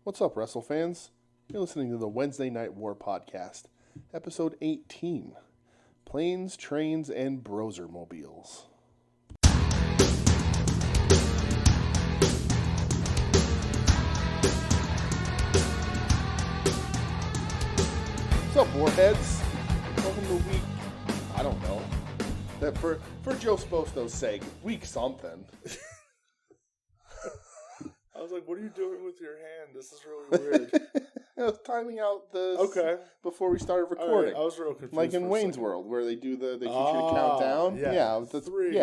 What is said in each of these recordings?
What's up, Wrestle fans? You're listening to the Wednesday Night War Podcast, episode 18, Planes, Trains, and Brosermobiles. What's up, Warheads? Welcome to week, I don't know, that for Joe Sposto's sake, week something. I was like, what are you doing with your hand? This is really weird. I was timing out the before we started recording. All right, I was real confused. Like in Wayne's World, where they teach you to count down. Yeah, that's 3.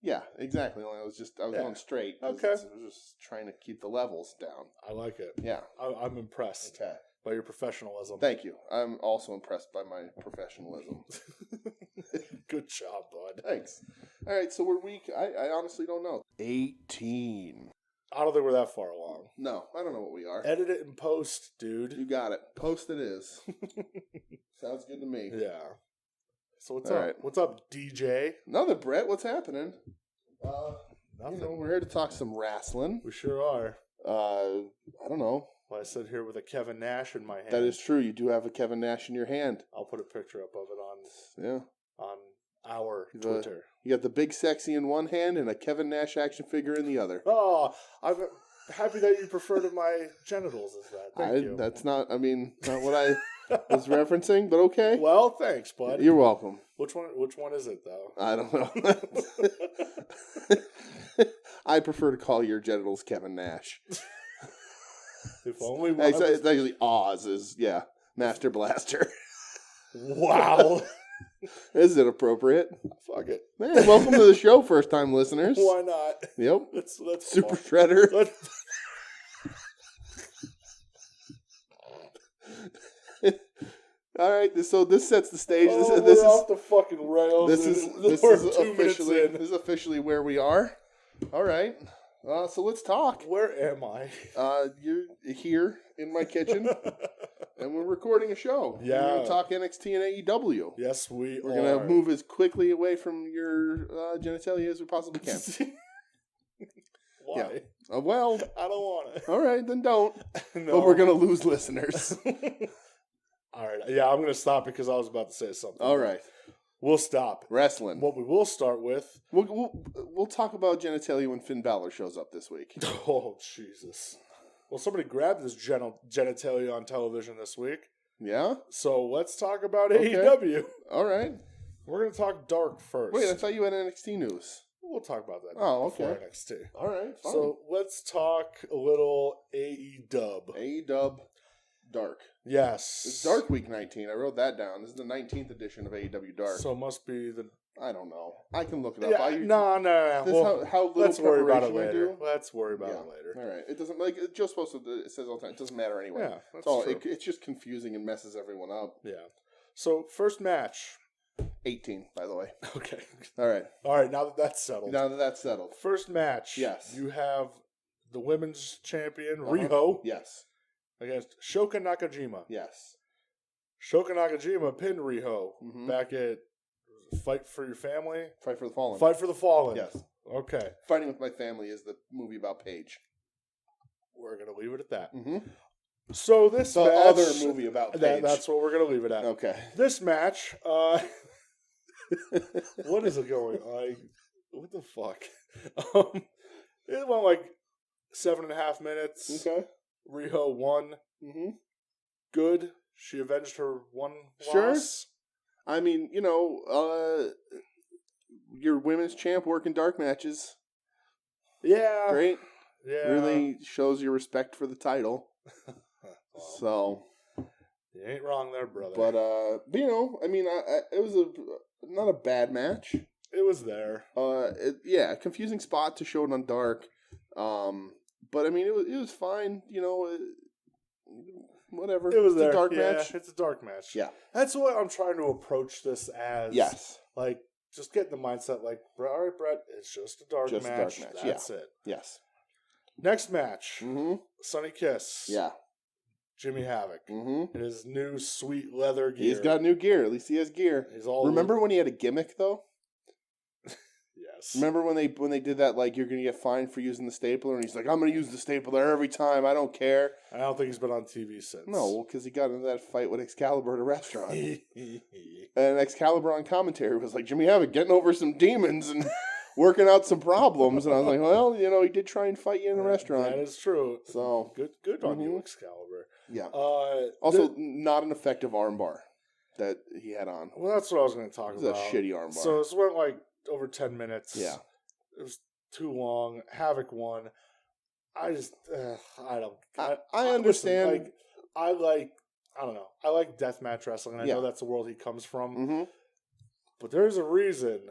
Yeah, exactly. I was going straight. Okay. I was just trying to keep the levels down. I like it. Yeah. I'm impressed by your professionalism. Thank you. I'm also impressed by my professionalism. Good job, bud. Thanks. All right, so we're week, I honestly don't know. 18. I don't think we're that far along. No, I don't know what we are. Edit it and post, dude. You got it. Post it is. Sounds good to me. Yeah. So what's All up? right. What's up, DJ? Nothing, Brett. What's happening? Nothing. We're here to talk some wrestling. We sure are. I don't know. Well, I sit here with a Kevin Nash in my hand. That is true. You do have a Kevin Nash in your hand. I'll put a picture up of it on our Twitter. You got the big sexy in one hand and a Kevin Nash action figure in the other. Oh, I'm happy that you prefer to my genitals as that. Thank you. That's not what I was referencing, but okay. Well, thanks, bud. You're welcome. Which one is it, though? I don't know. I prefer to call your genitals Kevin Nash. If only one it's actually Oz is, Master Blaster. Wow. Is it appropriate? Fuck it. Man, welcome to the show, first-time listeners. Why not? Yep. Let's Super Shredder. All right, so this sets the stage. This is off the fucking rails. This is officially where we are. All right. So let's talk. Where am I? You're here in my kitchen, and we're recording a show. Yeah. We're going to talk NXT and AEW. Yes, we're going to move as quickly away from your genitalia as we possibly can. Why? Yeah. Well, I don't want it. All right, then don't. No. But we're going to lose listeners. All right. Yeah, I'm going to stop because I was about to say something. All right. We'll stop. Wrestling. What we will start with... We'll talk about genitalia when Finn Balor shows up this week. Oh, Jesus. Well, somebody grabbed this genitalia on television this week. Yeah? So let's talk about AEW. All right. We're going to talk Dark first. Wait, I thought you had NXT news. We'll talk about that before NXT. All right, fine. So let's talk a little AEW. AEW Dark. Yes. It's Dark Week 19. I wrote that down. This is the 19th edition of AEW Dark. So it must be the... I don't know. I can look it up. Yeah, no. This is how little let's worry about it later. I do. Let's worry about it later. All right. It doesn't Joe's supposed to. It says all the time. It doesn't matter anyway. Yeah, that's true. It's just confusing and messes everyone up. Yeah. So first match. 18, by the way. Okay. All right. Now that that's settled. First match. Yes. You have the women's champion Riho. Yes. Against Shoka Nakajima. Yes. Shoka Nakajima pinned Riho back at Fight for Your Family. Fight for the Fallen. Fight for the Fallen. Yes. Okay. Fighting with My Family is the movie about Paige. We're going to leave it at that. Mm-hmm. So this match... other movie about Paige. That's what we're going to leave it at. Okay. This match... what is it going on? What the fuck? It went like 7.5 minutes. Okay. Riho won. Mm-hmm. Good. She avenged her one sure. loss. I mean, your women's champ working dark matches. Yeah. Great. Yeah. Really shows your respect for the title. So. You ain't wrong there, brother. But it was not a bad match. It was there. Confusing spot to show it on dark. But I mean, it was fine. Whatever. It was it's there. A dark match. It's a dark match. Yeah. That's what I'm trying to approach this as. Yes. Like, just get in the mindset like, all right, Brett, it's just a dark match. That's it. Yes. Next match. Mm-hmm. Sunny Kiss. Yeah. Jimmy Havoc. Mm-hmm. In his new sweet leather gear. He's got new gear. At least he has gear. He's all. Remember when he had a gimmick though? Yes. Remember when they did that, like, you're going to get fined for using the stapler, and he's like, I'm going to use the stapler every time, I don't care. I don't think he's been on TV since. No, because he got into that fight with Excalibur at a restaurant. And Excalibur on commentary was like, Jimmy Havoc getting over some demons and working out some problems. And I was like, well, he did try and fight you in a restaurant. That is true. So good on you, Excalibur. Yeah. Also, not an effective armbar that he had on. Well, that's what I was going to talk about. It's a shitty armbar. So this went like over 10 minutes. Yeah. It was too long. Havoc won. I just, I don't. I understand. Listen, I don't know. I like deathmatch wrestling. And I know that's the world he comes from. Mm-hmm. But there's a reason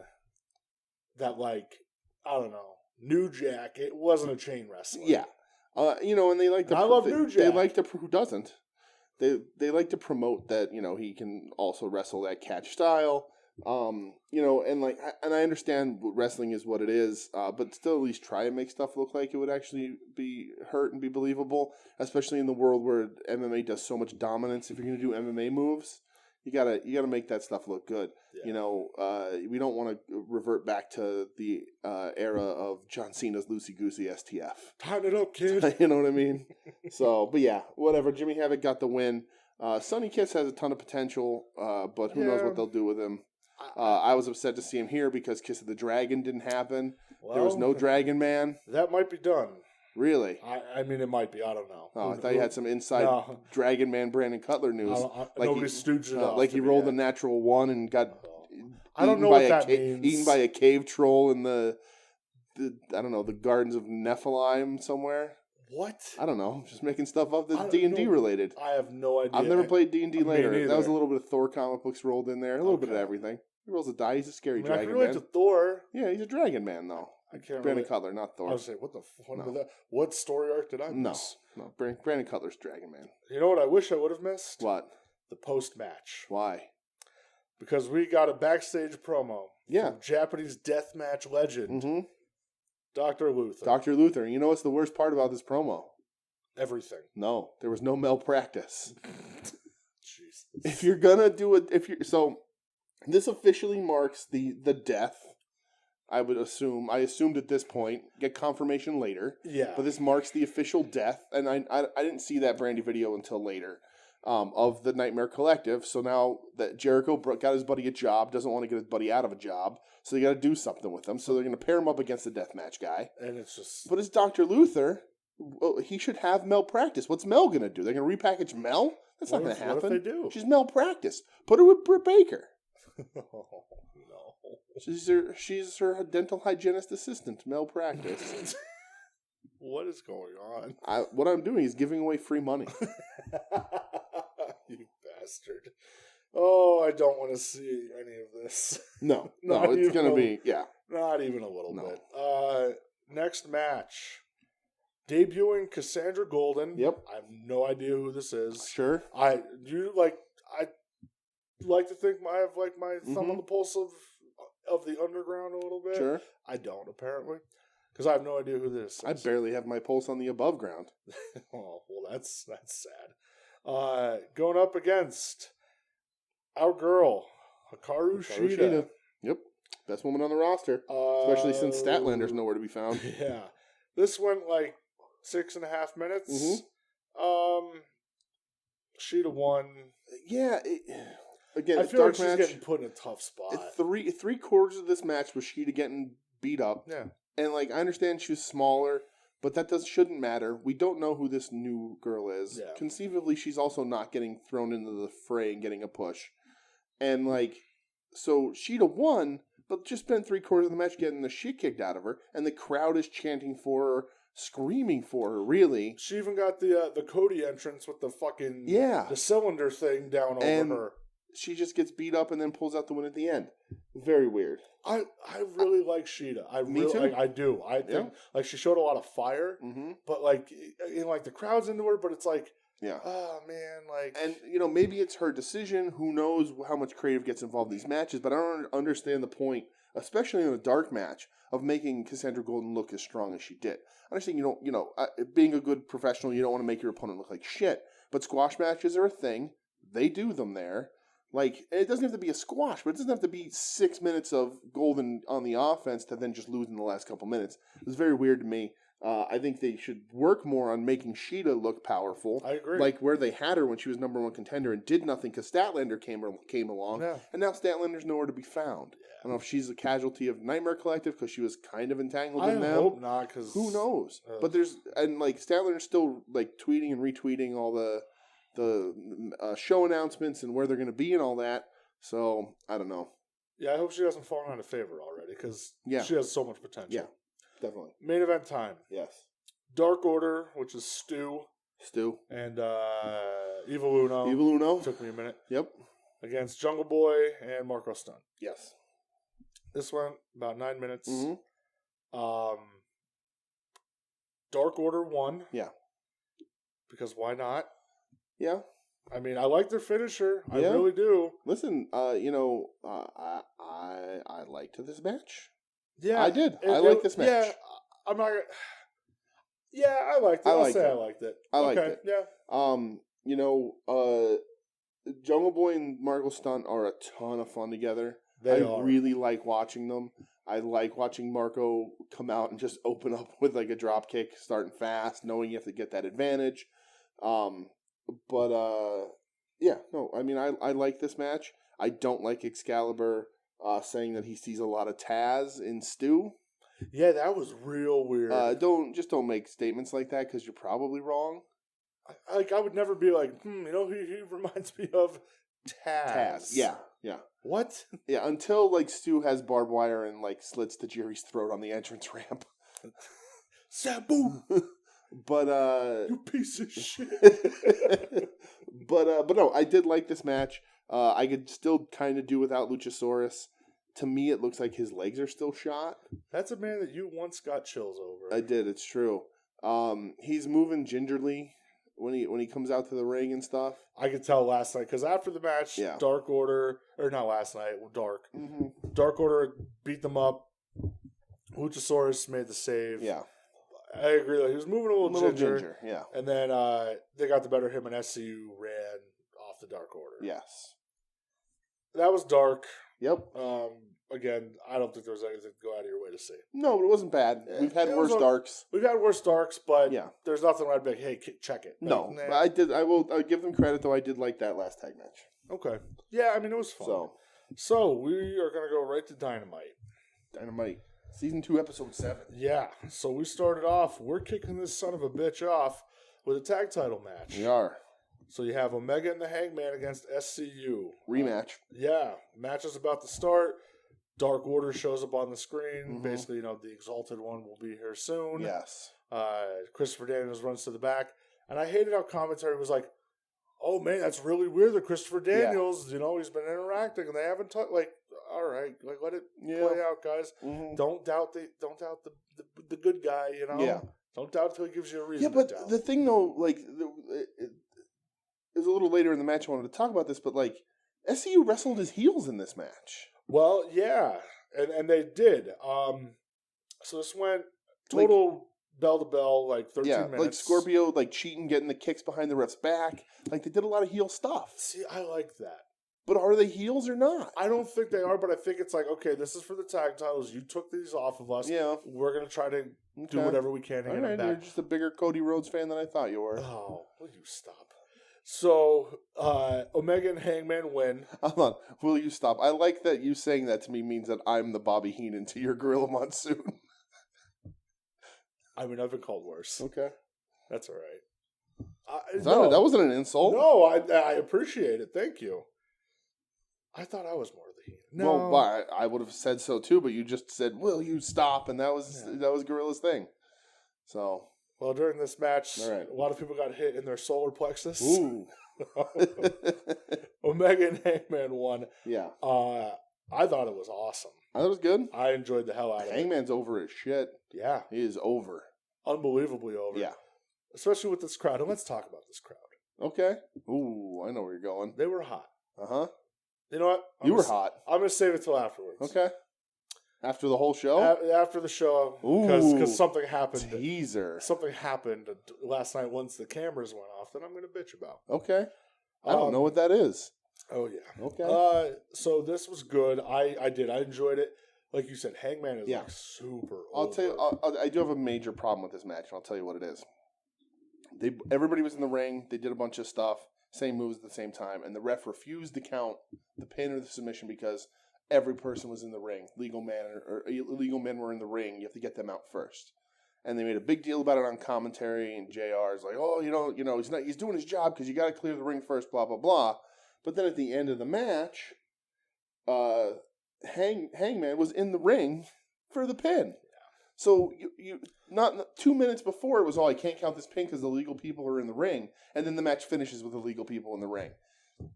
that, I don't know, New Jack, it wasn't a chain wrestling. Yeah. And they like to. I love New Jack. They like to. Who doesn't? They like to promote that he can also wrestle that catch style. And I understand wrestling is what it is, but still at least try and make stuff look like it would actually be hurt and be believable, especially in the world where MMA does so much dominance. If you're going to do MMA moves, you gotta make that stuff look good. Yeah. We don't want to revert back to the era of John Cena's loosey-goosey STF. Tighten it up, kid. You know what I mean? So, but yeah, whatever. Jimmy Havoc got the win. Sonny Kiss has a ton of potential, but who knows what they'll do with him. I was upset to see him here because Kiss of the Dragon didn't happen. Well, there was no Dragon Man. That might be done. Really? I mean, it might be. I don't know. Oh, I thought you had some inside Dragon Man Brandon Cutler news. Nobody stooged it up. Like he rolled a natural one and got I don't know what that means. Eaten by a cave troll in the I don't know, the Gardens of Nephilim somewhere. What? I don't know. Just making stuff up that's D&D related. I have no idea. I've never played D&D later. That was a little bit of Thor comic books rolled in there. A little bit of everything. He rolls a die. He's a scary dragon man. I relate to Thor. Yeah, he's a dragon man, though. I can't Brandon Cutler, not Thor. I was saying, what story arc did I miss? No. Brandon Cutler's Dragon Man. You know what I wish I would have missed? What? The post-match. Why? Because we got a backstage promo. Yeah. From Japanese deathmatch legend. Mm-hmm. Dr. Luther. Dr. Luther. You know what's the worst part about this promo? Everything. No. There was no malpractice. Jesus. If you're gonna do it, so this officially marks the death. I assumed at this point, get confirmation later. Yeah. But this marks the official death, and I didn't see that Brandy video until later, of the Nightmare Collective. So now that Jericho got his buddy a job, doesn't want to get his buddy out of a job, so they got to do something with him. So they're going to pair him up against the deathmatch guy. And it's just... But it's Dr. Luther. Well, he should have malpractice. What's Mel going to do? They're going to repackage Mel? That's not going to happen. What if they do? She's malpractice. Put her with Britt Baker. Oh, no. She's her dental hygienist assistant, malpractice. What is going on? What I'm doing is giving away free money. You bastard. Oh, I don't want to see any of this. No, it's going to be, Not even a little bit. Next match. Debuting Cassandra Golden. Yep. I have no idea who this is. Sure. I like to think I have my thumb on the pulse of the underground a little bit. Sure. I don't, apparently. Because I have no idea who this is. I barely have my pulse on the above ground. Oh, well, that's sad. Going up against our girl, Hikaru Shida. Yep. Best woman on the roster. Especially since Statlander's nowhere to be found. Yeah. This went 6.5 minutes. Mm-hmm. Shida won. Yeah. Again, I feel like she's getting put in a tough spot. Three quarters of this match was Shida getting beat up. Yeah. And I understand she was smaller, but that shouldn't matter. We don't know who this new girl is. Yeah. Conceivably, she's also not getting thrown into the fray and getting a push. And so Shida won, but just spent 3/4 of the match getting the shit kicked out of her, and the crowd is chanting for her, screaming for her. Really, she even got the Cody entrance with the fucking the cylinder thing down over her. She just gets beat up and then pulls out the win at the end. Very weird. I really like Shida. Me too. I do. I think she showed a lot of fire, but the crowd's into her. But it's oh man, and maybe it's her decision. Who knows how much creative gets involved in these matches? But I don't understand the point, especially in a dark match, of making Cassandra Golden look as strong as she did. I understand being a good professional, you don't want to make your opponent look like shit. But squash matches are a thing. They do them there. Like, it doesn't have to be a squash, but it doesn't have to be 6 minutes of golden on the offense to then just lose in the last couple minutes. It was very weird to me. I think they should work more on making Sheeta look powerful. I agree. Like where they had her when she was number one contender and did nothing because Statlander came along. Yeah. And now Statlander's nowhere to be found. Yeah. I don't know if she's a casualty of Nightmare Collective because she was kind of entangled in I them. hope not, because Who knows? But Statlander's still like tweeting and retweeting all the show announcements and where they're going to be and all that. So I don't know. Yeah, I hope she doesn't fall out of favor already, because she has so much potential. Yeah, definitely. Main event time. Yes. Dark Order, which is Stu. And Evil Uno. Took me a minute. Yep. Against Jungle Boy and Marco Stunt. Yes. This went about 9 minutes. Mm-hmm. Dark Order won. Yeah. Because why not? Yeah. I mean, I like their finisher. I really do. Listen, I liked this match. Yeah, I did. I like this match. Yeah, I'm not. Yeah, I liked it. I liked it. I liked it. Yeah. Jungle Boy and Marco Stunt are a ton of fun together. I really like watching them. I like watching Marco come out and just open up with like a drop kick, starting fast, knowing you have to get that advantage. I like this match. I don't like Excalibur saying that he sees a lot of Taz in Stu. Yeah, that was real weird. Don't make statements like that because you're probably wrong. I would never be like, he reminds me of Taz. Yeah. What? Yeah, until like Stu has barbed wire and like slits Tajiri's throat on the entrance ramp. Sabu! But you piece of shit. but no, I did like this match. I could still kind of do without Luchasaurus. To me, it looks like his legs are still shot. That's a man that you once got chills over. I did. It's true. He's moving gingerly when he comes out to the ring and stuff. I could tell last night because after the match, Dark Order, or not last night, Dark. Mm-hmm. Dark Order beat them up. Luchasaurus made the save. Yeah. I agree. Like, he was moving a little ginger. Yeah. And then they got the better of him, and SCU ran off the Dark Order. Yes. That was dark. Yep. Again, I don't think there was anything to go out of your way to see. No, but it wasn't bad. We've had worse darks. We've had worse darks, but there's nothing where I'd be like, hey, check it. No, I did. I'll give them credit, though. I did like that last tag match. Okay. Yeah, I mean, it was fun. So we are going to go right to Dynamite. Dynamite. Season 2, Episode 7. Yeah. So we started off, we're kicking this son of a bitch off with a tag title match. We are. So you have Omega and the Hangman against SCU. Rematch. Match is about to start. Dark Order shows up on the screen. Mm-hmm. Basically, the Exalted One will be here soon. Yes. Christopher Daniels runs to the back. And I hated how commentary was like, oh, man, that's really weird that Christopher Daniels, he's been interacting and they haven't talked. Like, all right, like let it play out, guys. Mm-hmm. Don't doubt the good guy, Yeah. Don't doubt until he gives you a reason. Yeah, but to doubt. the thing though, like, it was a little later in the match I wanted to talk about this, but like, SCU wrestled his heels in this match. Well, yeah, and they did. So this went total bell to bell, like 13 minutes. Like Scorpio, like cheating, getting the kicks behind the ref's back. Like they did a lot of heel stuff. See, I like that. But are they heels or not? I don't think they are, but I think it's like, okay, this is for the tag titles. You took these off of us. Yeah. We're going to try to do whatever we can to get them back. You're just a bigger Cody Rhodes fan than I thought you were. Oh, will you stop? So, Omega and Hangman win. Hold on. Will you stop? I like that you saying that to me means that I'm the Bobby Heenan to your Gorilla Monsoon. I mean, I've been called worse. Okay. That's all right. That wasn't an insult. No, I appreciate it. Thank you. I thought I was more the Heenan. No. Well, I would have said so too, but you just said, will you stop? And that was Gorilla's thing. So... Well, during this match, a lot of people got hit in their solar plexus. Ooh. Omega and Hangman won. Yeah. I thought it was awesome. I thought it was good. I enjoyed the hell out of it. Hangman's over as shit. Yeah. He is over. Unbelievably over. Yeah. Especially with this crowd. And let's talk about this crowd. Okay. Ooh, I know where you're going. They were hot. Uh-huh. You know what? You were hot. I'm going to save it till afterwards. Okay. After the whole show? After the show, because something happened. Teaser. Something happened last night once the cameras went off that I'm going to bitch about. Okay. I don't know what that is. Oh, yeah. Okay. So this was good. I enjoyed it. Like you said, Hangman is like super I'll tell you, I do have a major problem with this match, and I'll tell you what it is. Everybody was in the ring. They did a bunch of stuff, same moves at the same time, and the ref refused to count the pin or the submission because every person was in the ring. Legal men were in the ring. You have to get them out first. And they made a big deal about it on commentary, and JR is like, oh, he's doing his job because you got to clear the ring first, blah, blah, blah. But then at the end of the match, Hangman was in the ring for the pin. Yeah. So you not 2 minutes before it was I can't count this pin because the legal people are in the ring, and then the match finishes with the legal people in the ring.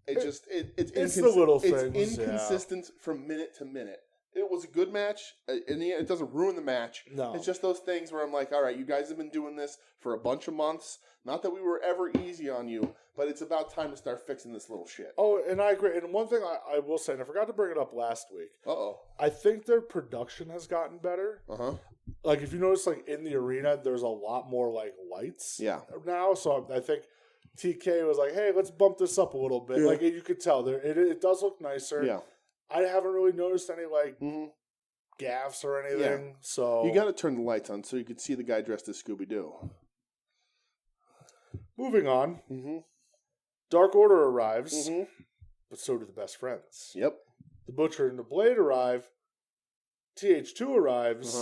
It's the little things. It's inconsistent from minute to minute. It was a good match. In the end, it doesn't ruin the match. No. It's just those things where I'm like, all right, you guys have been doing this for a bunch of months. Not that we were ever easy on you, but it's about time to start fixing this little shit. Oh, and I agree. And one thing I will say, and I forgot to bring it up last week. I think their production has gotten better. Like, if you notice, like, in the arena, there's a lot more, like, lights now. So I think TK was like, hey, let's bump this up a little bit. Yeah. Like, you could tell. It does look nicer. Yeah. I haven't really noticed any, like, gaffes or anything. Yeah. So you got to turn the lights on so you can see the guy dressed as Scooby-Doo. Moving on. Dark Order arrives, but so do the Best Friends. Yep. The Butcher and the Blade arrive. TH2 arrives.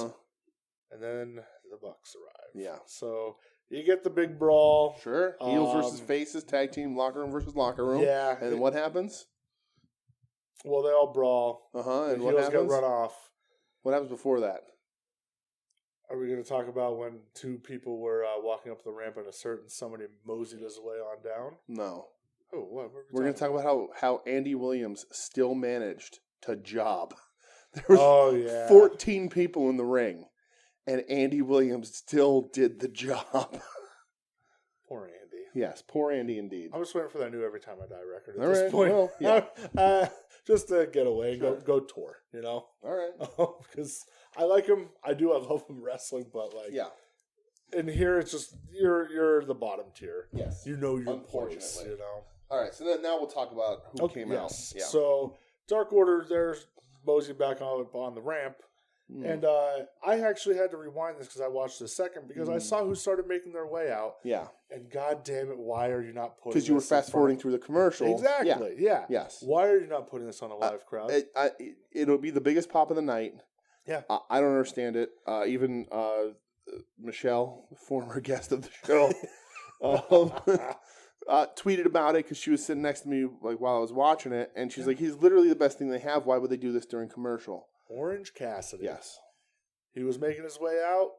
And then the Bucks arrive. Yeah. So you get the big brawl. Sure. Heels versus faces, tag team, locker room versus locker room. Yeah. And then what happens? Well, they all brawl. And what happens? Get run off. What happens before that? Are we going to talk about when two people were walking up the ramp and somebody moseyed his way on down? No. Oh, what? We're going to talk about how Andy Williams still managed to job. There was 14 people in the ring, and Andy Williams still did the job. Poor Andy. Yes, poor Andy indeed. I'm just waiting for that new Every Time I Die record at this point. Well, just to get away and go tour, you know? All right. Because I like him. I love him wrestling, but like... Yeah. And here it's just, you're the bottom tier. Yes. You know your place, you know? All right, so then now we'll talk about who came out. Yeah. So, Dark Order, there's Mosey back on the ramp. And I actually had to rewind this because I watched the second because I saw who started making their way out. Yeah. And god damn it, why are you not putting because you were fast forwarding through the commercial. Exactly. Yeah. Yes. Why are you not putting this on a live crowd? It'll be the biggest pop of the night. Yeah. I don't understand it. Even Michelle, former guest of the show, tweeted about it because she was sitting next to me like while I was watching it, and she's like, "He's literally the best thing they have. Why would they do this during commercial?" Orange Cassidy. Yes. He was making his way out.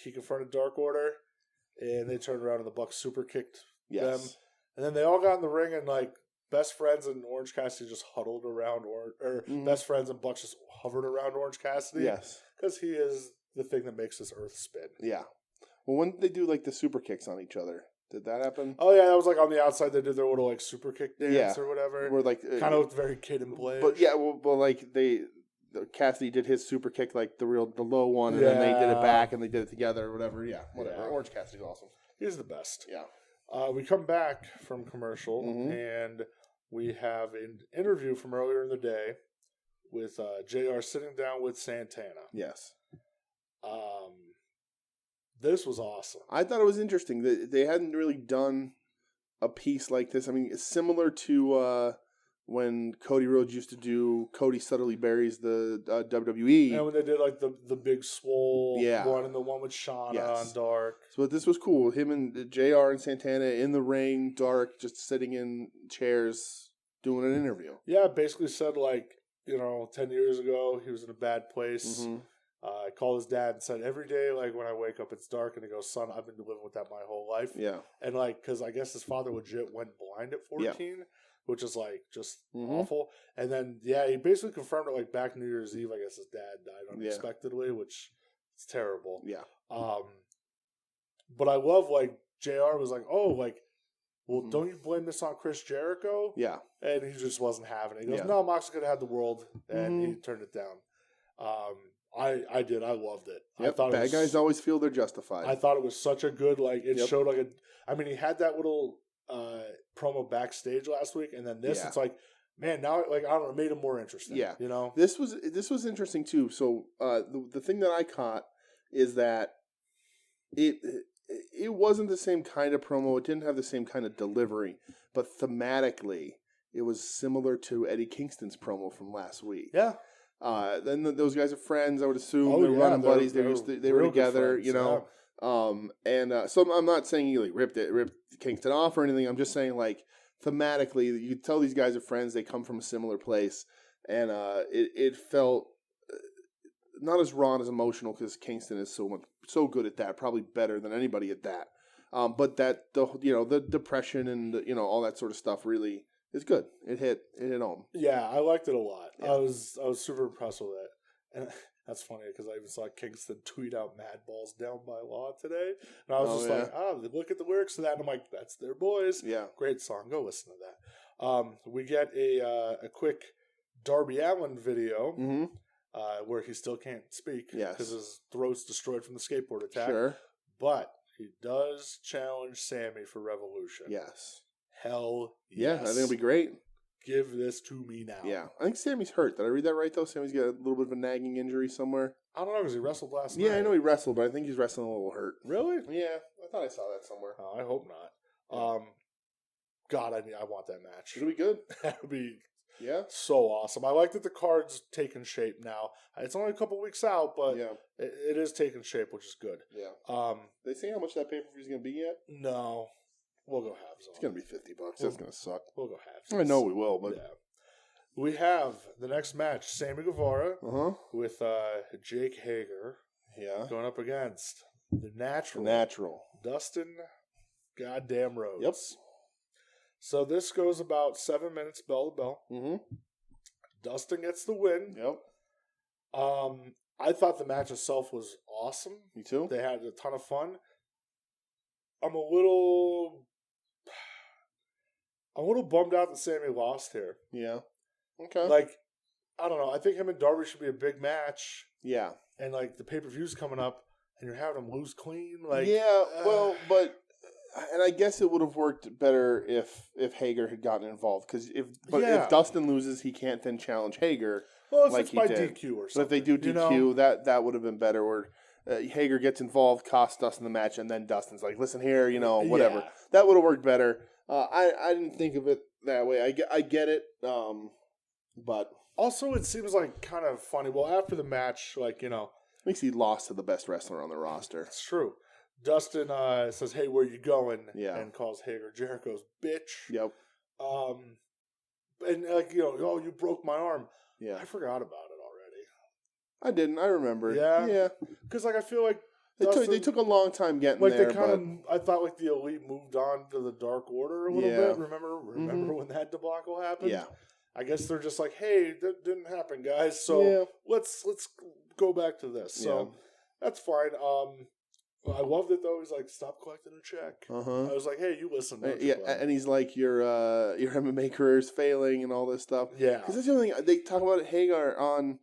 He confronted Dark Order, and they turned around and the Bucks super kicked them. And then they all got in the ring, and like Best Friends and Orange Cassidy just huddled around, Best Friends and Bucks just hovered around Orange Cassidy. Yes. Because he is the thing that makes this earth spin. Yeah. Well, when did they do like the super kicks on each other? Did that happen? Oh yeah, that was like on the outside. They did their little like super kick dance or whatever. Where like kind of looked very Kid and Blade. But yeah, well, like Cassidy did his super kick like the low one, and then they did it back and they did it together or whatever. Yeah, whatever. Yeah. Orange Cassidy's awesome. He's the best. Yeah. We come back from commercial and we have an interview from earlier in the day with JR sitting down with Santana. Yes. This was awesome. I thought it was interesting that they hadn't really done a piece like this. I mean, it's similar to when Cody Rhodes used to do Cody Subtly Buries the WWE. And when they did like the big swole one and the one with Shauna on Dark. So this was cool. Him and JR and Santana in the ring, Dark, just sitting in chairs doing an interview. Yeah, basically said like, 10 years ago he was in a bad place. I called his dad and said, every day, like, when I wake up, it's dark. And he goes, son, I've been living with that my whole life. Yeah. And, like, because I guess his father legit went blind at 14, which is, like, just awful. And then, he basically confirmed it, like, back New Year's Eve. I guess his dad died unexpectedly, which is terrible. Yeah. But I love, like, JR was like, oh, like, well, don't you blame this on Chris Jericho? Yeah. And he just wasn't having it. He goes, no, Mox could have had the world. And he turned it down. I did. I loved it. Yep. I thought bad guys always feel they're justified. I thought it was such a good, like, it showed like he had that little promo backstage last week, and then this, Yeah. it's like, man, now like I don't know, it made him more interesting. Yeah. You know, this was interesting too. So the thing that I caught is that it wasn't the same kind of promo. It didn't have the same kind of delivery, but thematically, it was similar to Eddie Kingston's promo from last week. Yeah. Then those guys are friends. I would assume Oh, they're yeah, running buddies. they're They were real good together, friends, you know. So I'm not saying he like ripped Kingston off or anything. I'm just saying like thematically, you could tell these guys are friends. They come from a similar place, and it felt not as raw and as emotional because Kingston is so good at that, probably better than anybody at that. But that the depression and all that sort of stuff really is good. It hit home. Yeah, I liked it a lot. Yeah. I was super impressed with it, and that's funny because I even saw Kingston tweet out "Mad Balls Down by Law" today, and I was like, look at the lyrics to that, and I'm like, that's their boys. Yeah, great song. Go listen to that. We get a quick Darby Allin video. Mm-hmm. Where he still can't speak yes, because his throat's destroyed from the skateboard attack. Sure. But he does challenge Sammy for Revolution. Yes. Hell yes. Yeah, I think it'll be great. Give this to me now. Yeah. I think Sammy's hurt. Did I read that right, though? Sammy's got a little bit of a nagging injury somewhere. I don't know because he wrestled last night. Yeah, I know he wrestled, but I think he's wrestling a little hurt. Really? Yeah. I thought I saw that somewhere. Oh, I hope not. God, I want that match. It'll be good. That would be... Yeah. So awesome. I like that the card's taking shape now. It's only a couple weeks out, but it is taking shape, which is good. Yeah. They say how much that pay-per-view is going to be yet? No. We'll go halves on. It's going to be $50. That's going to suck. We'll go halves. I know we will, but... Yeah. We have the next match, Sammy Guevara with Jake Hager going up against the Natural. Dustin goddamn Rhodes. Yep. So this goes about 7 minutes bell to bell. Mm-hmm. Dustin gets the win. Yep. I thought the match itself was awesome. Me too. They had a ton of fun. I'm a little bummed out that Sammy lost here. Yeah. Okay. Like, I don't know. I think him and Darby should be a big match. Yeah. And like the pay-per-view's coming up, and you're having him lose clean. Like, yeah. Well, but. And I guess it would have worked better if Hager had gotten involved. Because if Dustin loses, he can't then challenge Hager. Well, if it's by DQ or something. But if they do DQ, that would have been better. Or Hager gets involved, costs Dustin the match, and then Dustin's like, listen here, whatever. Yeah. That would have worked better. I didn't think of it that way. I get it. But also, it seems like kind of funny. Well, after the match, like, at least he lost to the best wrestler on the roster. It's true. Dustin says, "Hey, where you going?" Yeah. And calls Hager Jericho's bitch. Yep. And like, you broke my arm. Yeah. I forgot about it already. I didn't. I remember. Yeah. Yeah. Because like I feel like they took a long time getting like there. They kind of, I thought like the Elite moved on to the Dark Order a little bit. Remember when that debacle happened? Yeah. I guess they're just like, hey, that didn't happen, guys. So let's go back to this. So that's fine. I loved it though. He's like, stop collecting a check. I was like, hey, you listen. And he's like, your MMA career is failing and all this stuff. Yeah, because that's the only thing they talk about Hagar on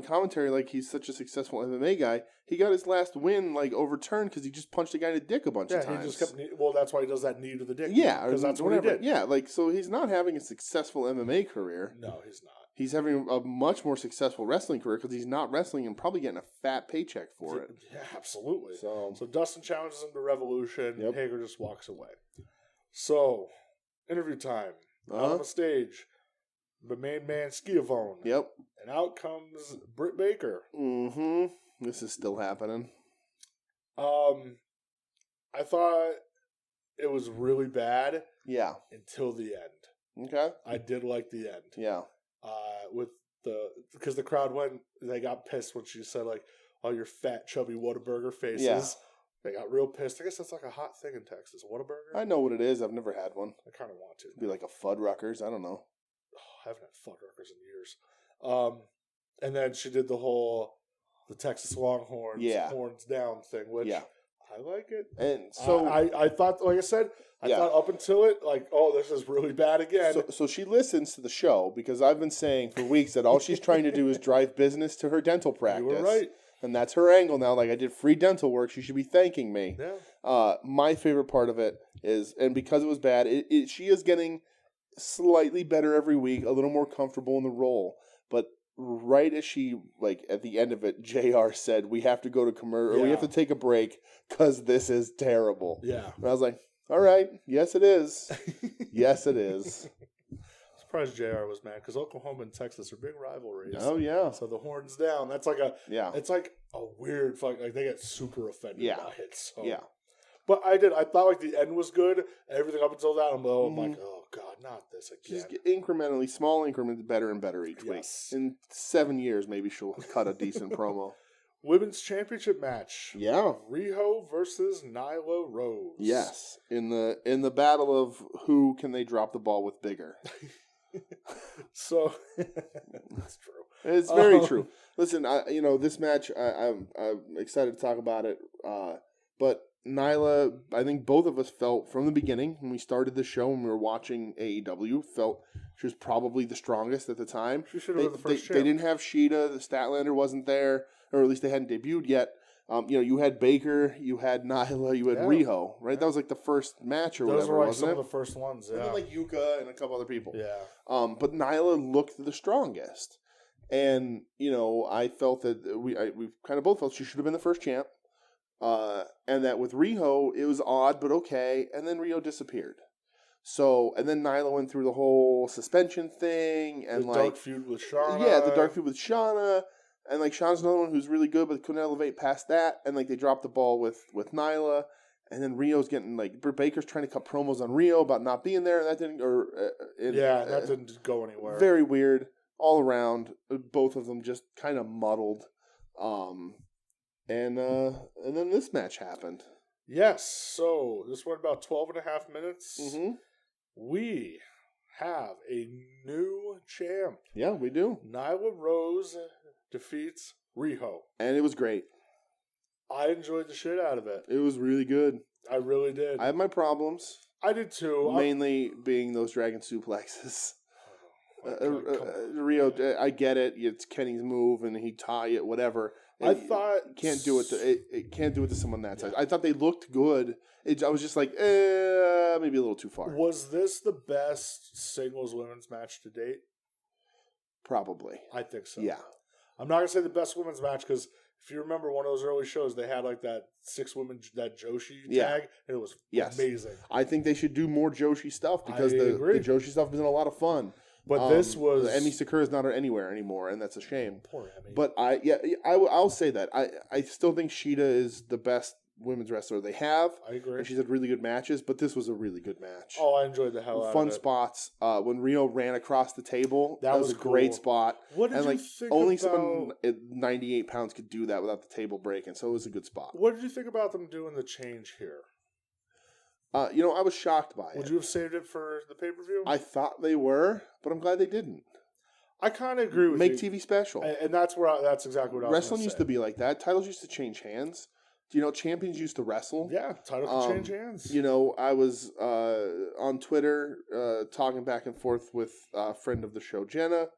commentary. Like he's such a successful MMA guy. He got his last win like overturned because he just punched a guy in the dick a bunch of times. He just kept. Well, that's why he does that knee to the dick. Yeah, because that's what he did. Yeah, like so he's not having a successful MMA career. No, he's not. He's having a much more successful wrestling career because he's not wrestling and probably getting a fat paycheck for it. Yeah, absolutely. So Dustin challenges him to Revolution. Hager just walks away. So, interview time. Out on the stage, the main man Schiavone. Yep. And out comes Britt Baker. Mm-hmm. This is still happening. I thought it was really bad. Yeah. Until the end. Okay. I did like the end. Yeah. Because the crowd they got pissed when she said like, "Oh, your fat chubby Whataburger faces." Yeah. They got real pissed. I guess that's like a hot thing in Texas. Whataburger. I know what it is. I've never had one. I kind of want to. It'd be like a Fuddruckers. I don't know. Oh, I haven't had Fuddruckers in years. And then she did the Texas Longhorns horns down thing, which I like it. And so I thought, like I said, I thought up until it, like, oh, this is really bad again. So she listens to the show because I've been saying for weeks that all she's trying to do is drive business to her dental practice. You were right. And that's her angle now. Like, I did free dental work. She should be thanking me. Yeah. My favorite part of it is, and because it was bad, she is getting slightly better every week, a little more comfortable in the role. But right as she, like, at the end of it, JR said, we have to go to commercial, or we have to take a break because this is terrible. Yeah. And I was like, all right, yes it is. Yes it is. Surprised JR was mad because Oklahoma and Texas are big rivalries. Oh yeah. So the horns down. That's like it's like a weird fuck. Like they get super offended by it. So. Yeah. But I thought like the end was good. Everything up until that, I'm like, oh god, not this again. Just incrementally, small increments, better and better each week. In 7 years, maybe she'll cut a decent promo. Women's Championship match. Yeah. Riho versus Nyla Rose. Yes. In the battle of who can they drop the ball with bigger. So that's true. It's very true. Listen, this match, I'm excited to talk about it. But Nyla, I think both of us felt from the beginning when we started the show and we were watching AEW, felt she was probably the strongest at the time. She should have been the first champ. They didn't have Sheeta. The Statlander wasn't there, or at least they hadn't debuted yet. You had Baker, you had Nyla, you had Riho, right? Yeah. That was like the first match or whatever, wasn't it? Those were like some of the first ones, yeah. And then like Yuka and a couple other people. Yeah. But Nyla looked the strongest. And, I felt that we kind of both felt she should have been the first champ. And that with Riho, it was odd, but okay. And then Riho disappeared. So, and then Nyla went through the whole suspension thing. And the dark feud with Shauna. Yeah, the dark feud with Shauna. And, like, Shauna's another one who's really good, but couldn't elevate past that. And, like, they dropped the ball with Nyla. And then Rio's getting, like, Britt Baker's trying to cut promos on Rio about not being there. And that didn't, that didn't go anywhere. Very weird. All around. Both of them just kind of muddled. And then this match happened. Yes. So, this went about 12 and a half minutes. Mm-hmm. We have a new champ. Yeah, we do. Nyla Rose defeats Riho. And it was great. I enjoyed the shit out of it. It was really good. I really did. I have my problems. I did too. Mainly being those dragon suplexes. Rio, I get it. It's Kenny's move and he tie it, whatever. I thought can't do it. It can't do it to someone that size. I thought they looked good. I was just like, maybe a little too far. Was this the best singles women's match to date? Probably. I think so. Yeah. I'm not gonna say the best women's match because if you remember one of those early shows, they had like that 6 women that Joshi tag, and it was amazing. I think they should do more Joshi stuff because the Joshi stuff has been a lot of fun. But this was Emi Sakura is not anywhere anymore, and that's a shame. Poor Emi. But I'll say that I still think Sheeta is the best women's wrestler they have. I agree. And she's had really good matches, but this was a really good match. Oh, I enjoyed the hell out of it. Fun spots. When Rio ran across the table, that was a cool. great spot. What did you think only about... someone at 98 pounds could do that without the table breaking, so it was a good spot. What did you think about them doing the change here? I was shocked by it. Would you have saved it for the pay-per-view? I thought they were, but I'm glad they didn't. I kind of agree with you. Make TV special. And that's exactly what I was Wrestling used to be like that. Titles used to change hands. Champions used to wrestle. Yeah, title can change hands. I was on Twitter talking back and forth with a friend of the show, Jenna,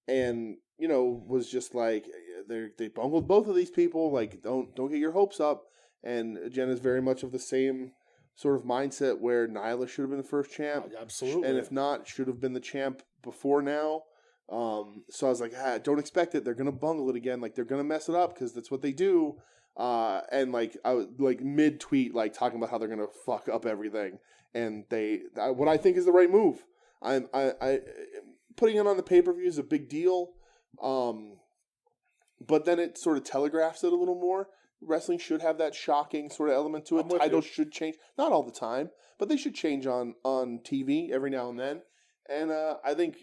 and was just like they bungled both of these people. Like, don't get your hopes up. And Jenna's very much of the same sort of mindset where Nyla should have been the first champ. Absolutely. And if not, should have been the champ before now. So I was like, don't expect it. They're going to bungle it again. Like, they're going to mess it up because that's what they do. And like, I was like mid tweet, like talking about how they're going to fuck up everything. And what I think is the right move. I putting it on the pay-per-view is a big deal. But then it sort of telegraphs it a little more. Wrestling should have that shocking sort of element to it. Titles should change. Not all the time, but they should change on TV every now and then. And I think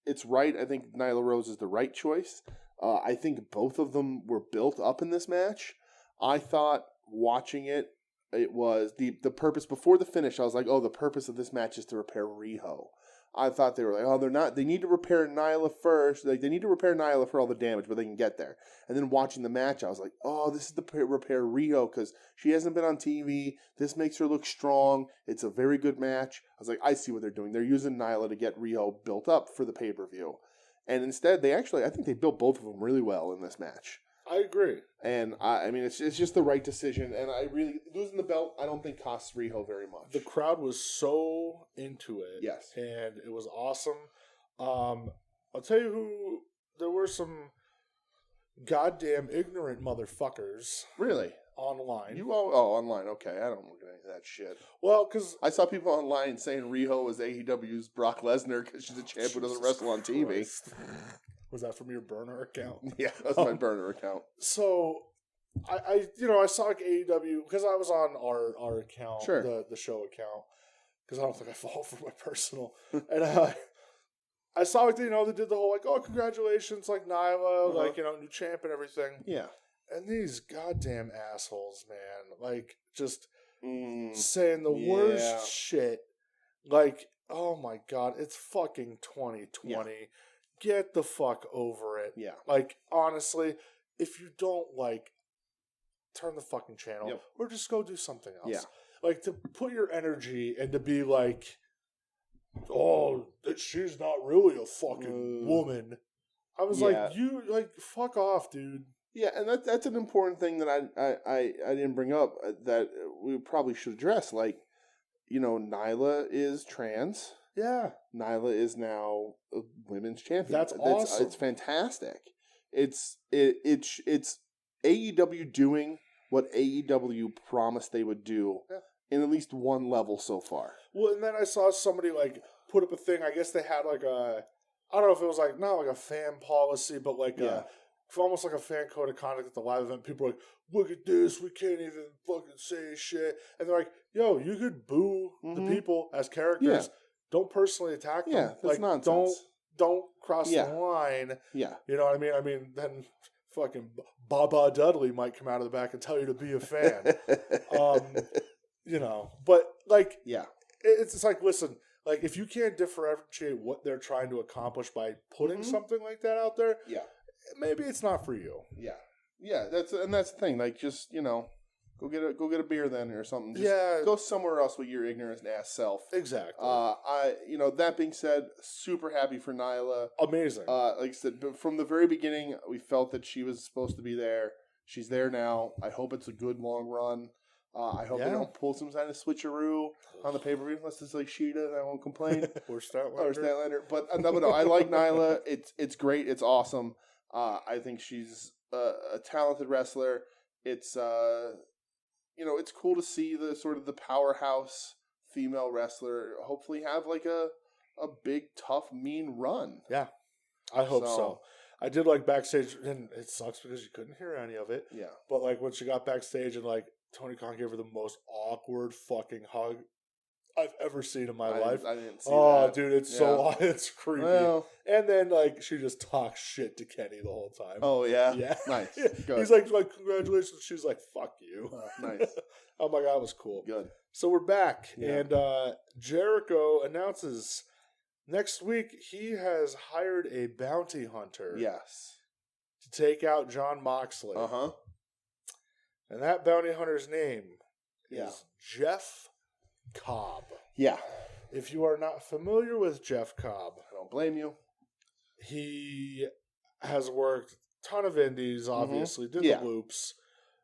it's right. I think Nyla Rose is the right choice. I think both of them were built up in this match. I thought watching it was the purpose before the finish. I was like, the purpose of this match is to repair Riho. I thought they were like, they're not. They need to repair Nyla first. Like, they need to repair Nyla for all the damage, but they can get there. And then watching the match, I was like, this is the repair Riho because she hasn't been on TV. This makes her look strong. It's a very good match. I was like, I see what they're doing. They're using Nyla to get Riho built up for the pay-per-view. And instead, I think they built both of them really well in this match. I agree. And I mean, it's just the right decision. And I really, losing the belt, I don't think costs Riho very much. The crowd was so into it. Yes. And it was awesome. I'll tell you who, there were some goddamn ignorant motherfuckers. Really? Online. Online. Okay, I don't look at any of that shit. Well, because I saw people online saying Riho was AEW's Brock Lesnar because she's a champ who doesn't wrestle on TV. Was that from your burner account? Yeah, that's my burner account. So, I saw like AEW because I was on our account, sure. the show account, because I don't think I follow for my personal, and I saw like they did the whole like, oh, congratulations, like Nyla, like new champ and everything. Yeah. And these goddamn assholes, man, like just saying the worst shit. Like, oh my god, it's fucking 2020. Yeah. Get the fuck over it. Yeah. Like, honestly, if you don't like, turn the fucking channel or just go do something else. Yeah. Like, to put your energy and to be like, oh, she's not really a fucking woman. I was like, you, like, fuck off, dude. Yeah, and that's an important thing that I didn't bring up that we probably should address. Like, Nyla is trans. Yeah. Nyla is now a women's champion. That's awesome. It's fantastic. It's AEW doing what AEW promised they would do in at least one level so far. Well, and then I saw somebody like put up a thing. I guess they had like I don't know if it was like not like a fan policy, but like almost like a fan code of conduct at the live event. People are like, look at this, we can't even fucking say shit. And they're like, yo, you could boo the people as characters. Yeah. Don't personally attack them. Yeah, that's like, nonsense. Don't cross the line. Yeah. You know what I mean? I mean, then fucking Baba Dudley might come out of the back and tell you to be a fan. But like, it's like, listen, like if you can't differentiate what they're trying to accomplish by putting something like that out there, maybe it's not for you. Yeah, that's the thing. Like, just go get a beer then or something. Just go somewhere else with your ignorant ass self. Exactly. That being said, super happy for Nyla. Amazing. Like I said, from the very beginning, we felt that she was supposed to be there. She's there now. I hope it's a good long run. I hope they don't pull some kind of switcheroo on the pay-per-view unless it's like Sheeta, and I won't complain. or Statlander. But no, I like Nyla. It's great. It's awesome. I think she's a talented wrestler. It's it's cool to see the sort of the powerhouse female wrestler hopefully have like a big, tough, mean run. Yeah, I hope so. I did like backstage, and it sucks because you couldn't hear any of it. Yeah. But like when she got backstage and like Tony Khan gave her the most awkward fucking hug I've ever seen in my life. I didn't see that. Oh, dude, it's so it's creepy. Well, and then like she just talks shit to Kenny the whole time. Oh yeah, yeah, nice. Good. He's like congratulations. She's like fuck you. Nice. Oh my god, it was cool. Good. So we're back, and Jericho announces next week he has hired a bounty hunter. Yes. To take out Jon Moxley. And that bounty hunter's name is Jeff Cobb. Yeah. If you are not familiar with Jeff Cobb, I don't blame you. He has worked a ton of indies, obviously. Did the loops.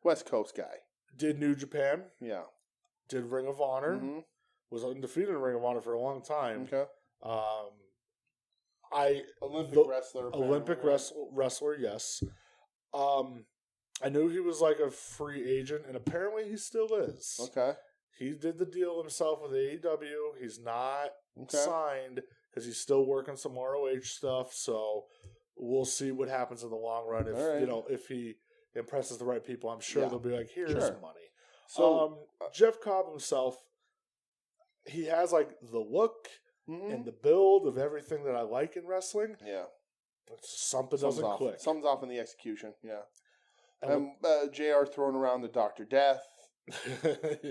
West Coast guy. Did New Japan. Yeah. Did Ring of Honor. Was undefeated in Ring of Honor for a long time. Okay. Olympic wrestler, yes. I knew he was like a free agent, and apparently he still is. Okay. He did the deal himself with AEW. He's not signed because he's still working some ROH stuff. So we'll see what happens in the long run. If if he impresses the right people, I'm sure they'll be like, "Here's money." So Jeff Cobb himself, he has like the look and the build of everything that I like in wrestling. Yeah, but something doesn't click. Something's off in the execution. Yeah. JR throwing around the Dr. Death,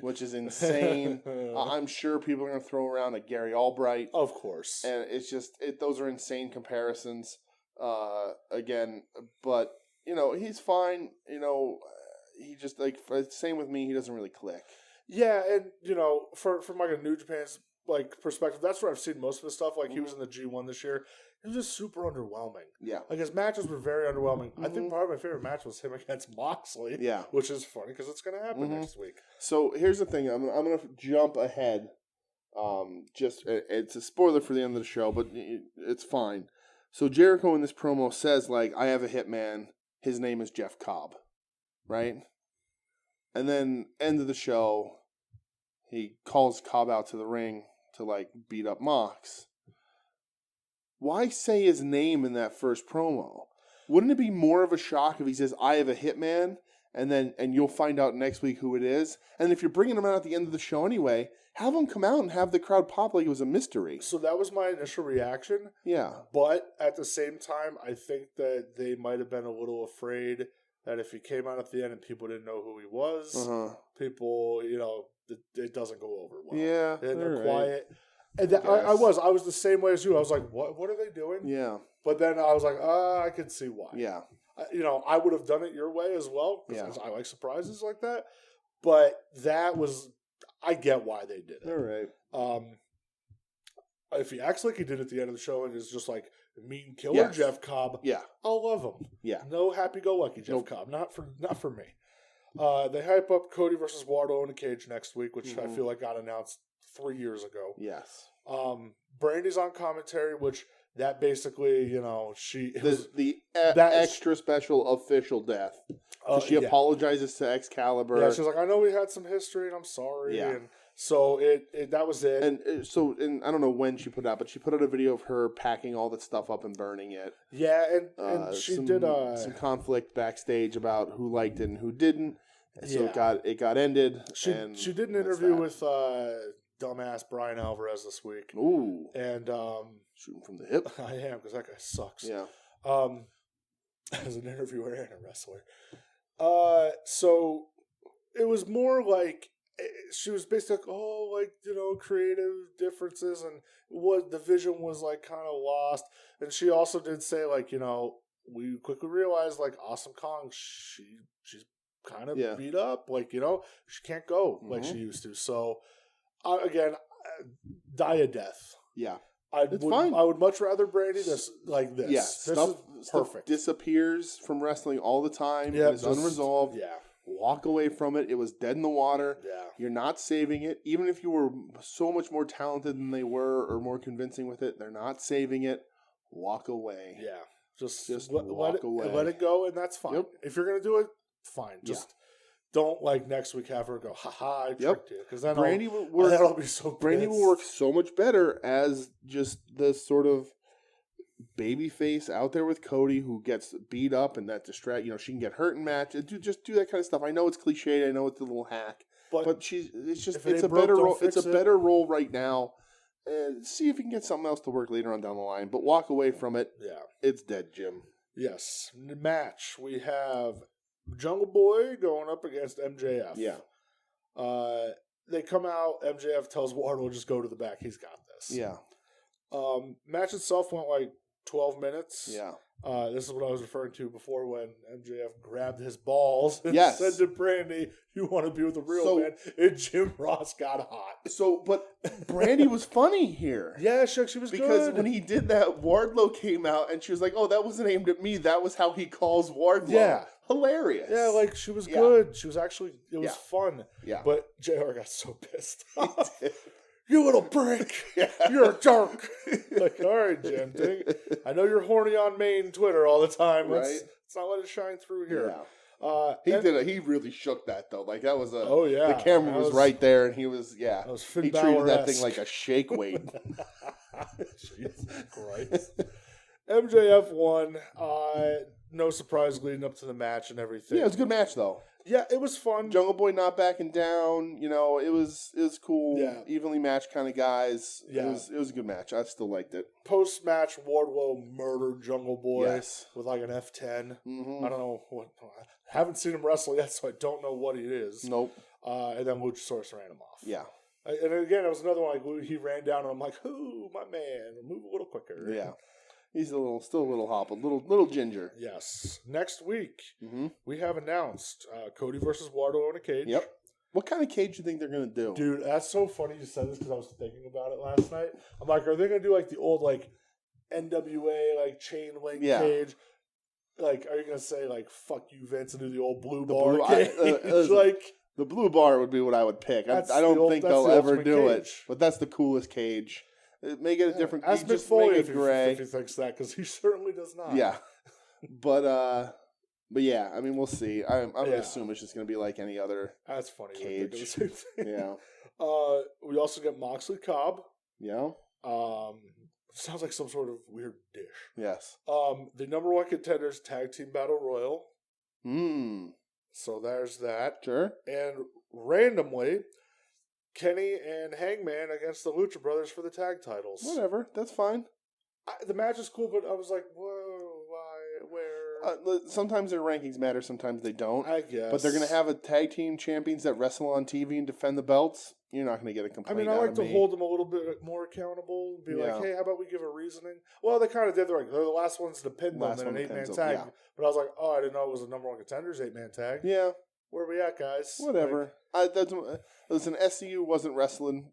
which is insane. I'm sure people are going to throw around a Gary Albright. Of course. And it's just, those are insane comparisons. Again, but, he's fine. He just, same with me, he doesn't really click. Yeah, and, from like a New Japan, like perspective, that's where I've seen most of his stuff. Like he was in the G1 this year. He was just super underwhelming. Yeah. Like his matches were very underwhelming. I think probably my favorite match was him against Moxley. Yeah. Which is funny because it's going to happen next week. So here's the thing. I'm going to jump ahead. It's a spoiler for the end of the show, but it's fine. So Jericho in this promo says, like, I have a hitman. His name is Jeff Cobb. Right? And then end of the show, he calls Cobb out to the ring to, like, beat up Mox. Why say his name in that first promo? Wouldn't it be more of a shock if he says, I have a hitman, and you'll find out next week who it is? And if you're bringing him out at the end of the show anyway, have him come out and have the crowd pop like it was a mystery. So that was my initial reaction. Yeah. But at the same time, I think that they might have been a little afraid that if he came out at the end and people didn't know who he was, people, it doesn't go over well. Yeah. And they're quiet. And I was the same way as you. I was like, what are they doing? Yeah. But then I was like, I could see why. Yeah. I would have done it your way as well, because I like surprises like that. But I get why they did it. All right. If he acts like he did at the end of the show and is just like mean killer Jeff Cobb, I'll love him. Yeah. No happy-go-lucky Jeff Cobb. Not for me. They hype up Cody versus Wardlow in a cage next week, which I feel like got announced 3 years ago. Yes. Brandy's on commentary, which that basically, the extra special official death. So she apologizes to Excalibur. Yeah, she's like, I know we had some history, and I'm sorry. Yeah. And so that was it. And I don't know when she put it out, but she put out a video of her packing all that stuff up and burning it. Yeah, and she did some conflict backstage about who liked it and who didn't. So it got ended. She did an interview with dumbass Brian Alvarez this week. Ooh. And shooting from the hip. I am, because that guy sucks. Yeah. As an interviewer and a wrestler. So it was more like she was basically like, creative differences, and what the vision was like kind of lost. And she also did say, like, we quickly realized, like, Awesome Kong, she's kind of beat up, like, she can't go like she used to. So again, die a death. Yeah. Fine. I would much rather Brandy like this. Yeah, this is perfect. Stuff disappears from wrestling all the time. Yeah, it's unresolved. Yeah. Walk away from it. It was dead in the water. Yeah. You're not saving it. Even if you were so much more talented than they were or more convincing with it, they're not saving it. Walk away. Yeah. Just walk away. Let it go, and that's fine. Yep. If you're going to do it, fine. Just don't, like, next week have her go, ha-ha, I tricked you. Because then that'll be so pissed. Brandy will work so much better as just the sort of baby face out there with Cody who gets beat up and that distract. She can get hurt in matches. Just do that kind of stuff. I know it's cliche. I know it's a little hack. But it's a better role. It's a better role right now. See if you can get something else to work later on down the line. But walk away from it. Yeah. It's dead, Jim. Yes. Match. We have Jungle Boy going up against MJF. Yeah. They come out. MJF tells Wardlow, just go to the back. He's got this. Yeah. Match itself went like 12 minutes. Yeah. This is what I was referring to before when MJF grabbed his balls and said to Brandy, you want to be with a real man. And Jim Ross got hot. But Brandy was funny here. Yeah, she was because good. When he did that, Wardlow came out and she was like, oh, that wasn't aimed at me. That was how he calls Wardlow. Yeah. Hilarious. Yeah, like she was good. She was actually, it was fun. Yeah. But JR got so pissed off. You little prick. You're a jerk. Like, all right, Jim. I know you're horny on main Twitter all the time. Right. Let's not let it shine through here. Yeah. He really shook that, though. Like, that was the camera was right there, and he was, that was Finn he treated that thing like a shake weight. Jesus Christ. MJF won. No surprise leading up to the match and everything. Yeah, it was a good match, though. Yeah, it was fun. Jungle Boy not backing down. It was cool. Yeah. Evenly matched kind of guys. Yeah. It was a good match. I still liked it. Post-match, Wardlow murdered Jungle Boy with like an F10. Mm-hmm. I don't know what. I haven't seen him wrestle yet, so I don't know what it is. Nope. And then Luchasaurus ran him off. Yeah. And again, it was another one like he ran down, and I'm like, "Ooh, my man, move a little quicker." Yeah. He's still a little hop, a little ginger. Yes. Next week, we have announced Cody versus Wardlow in a cage. Yep. What kind of cage do you think they're going to do? Dude, that's so funny you said this because I was thinking about it last night. I'm like, are they going to do like the old like NWA like chain link cage? Like, are you going to say like fuck you Vince and do the old blue bar cage? Like the blue bar would be what I would pick. I don't think they'll ever do it, but that's the coolest cage. Make it a different. Ask Mick Foley if he thinks that because he certainly does not. Yeah, but yeah, I mean, we'll see. I'm going to assume it's just going to be like any other That's funny. Cage. Yeah. We also get Moxley Cobb. Yeah. Sounds like some sort of weird dish. Yes. The number one contenders tag team battle royal. So there's that. Sure. And randomly, Kenny and Hangman against the Lucha Brothers for the tag titles. Whatever. That's fine. The match is cool, but I was like, whoa, why, where? Sometimes their rankings matter, sometimes they don't. I guess. But they're going to have a tag team champions that wrestle on TV and defend the belts. You're not going to get a complaint. I like to hold them a little bit more accountable. Be like, hey, how about we give a reasoning? Well, they kind of did. They're the last ones to pin them in an 8-man tag. Yeah. But I was like, oh, I didn't know it was a number one contenders 8-man tag. Yeah. Where are we at, guys? Whatever. Listen, SCU wasn't wrestling,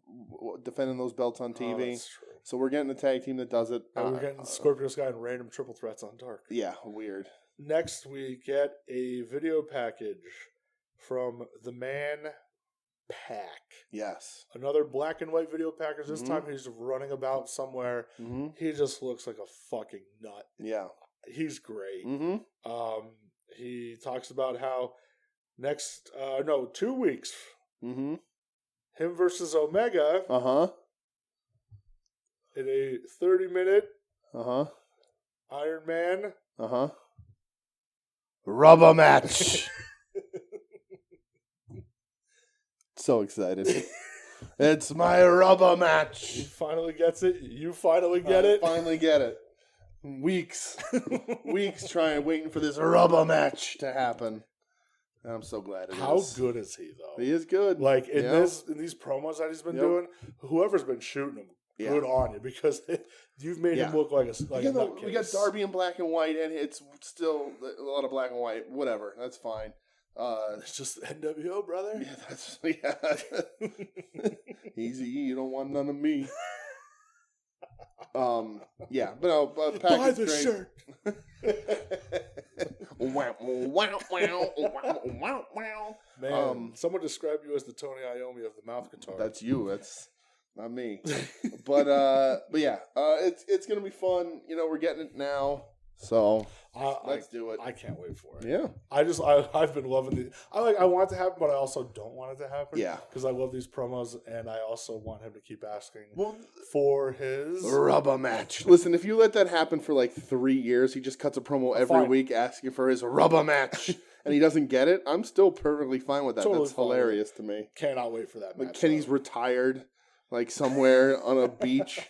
defending those belts on TV. Oh, that's true. So we're getting a tag team that does it. We're getting Scorpio Sky and random triple threats on Dark. Yeah, weird. Next, we get a video package from the Man Pack. Yes. Another black and white video package. This time he's running about somewhere. He just looks like a fucking nut. Yeah. He's great. He talks about how 2 weeks. Him versus Omega. In a 30-minute. Iron Man. Rubber match. So excited. It's my rubber match. He finally gets it. You finally get it. Finally get it. Weeks waiting for this rubber match to happen. And I'm so glad it is. How good is he, though? He is good. Like, in these promos that he's been doing, whoever's been shooting him, good on you, because you've made him look like a nutcase. We got Darby in black and white, and it's still a lot of black and white. Whatever, that's fine. It's just NWO, brother. Yeah, easy. You don't want none of me. Yeah, but buy the shirt. Man, someone described you as the Tony Iommi of the mouth guitar. That's you. That's not me. But yeah, it's gonna be fun. We're getting it now. So let's do it. I can't wait for it. Yeah, I've been loving these. I want it to happen, but I also don't want it to happen. Yeah, because I love these promos, and I also want him to keep asking for his rubber match. Listen, if you let that happen for like 3 years, he just cuts a promo every week asking for his rubber match, and he doesn't get it. I'm still perfectly fine with that. Totally That's hilarious to me. Cannot wait for that match. Kenny's retired, like somewhere on a beach.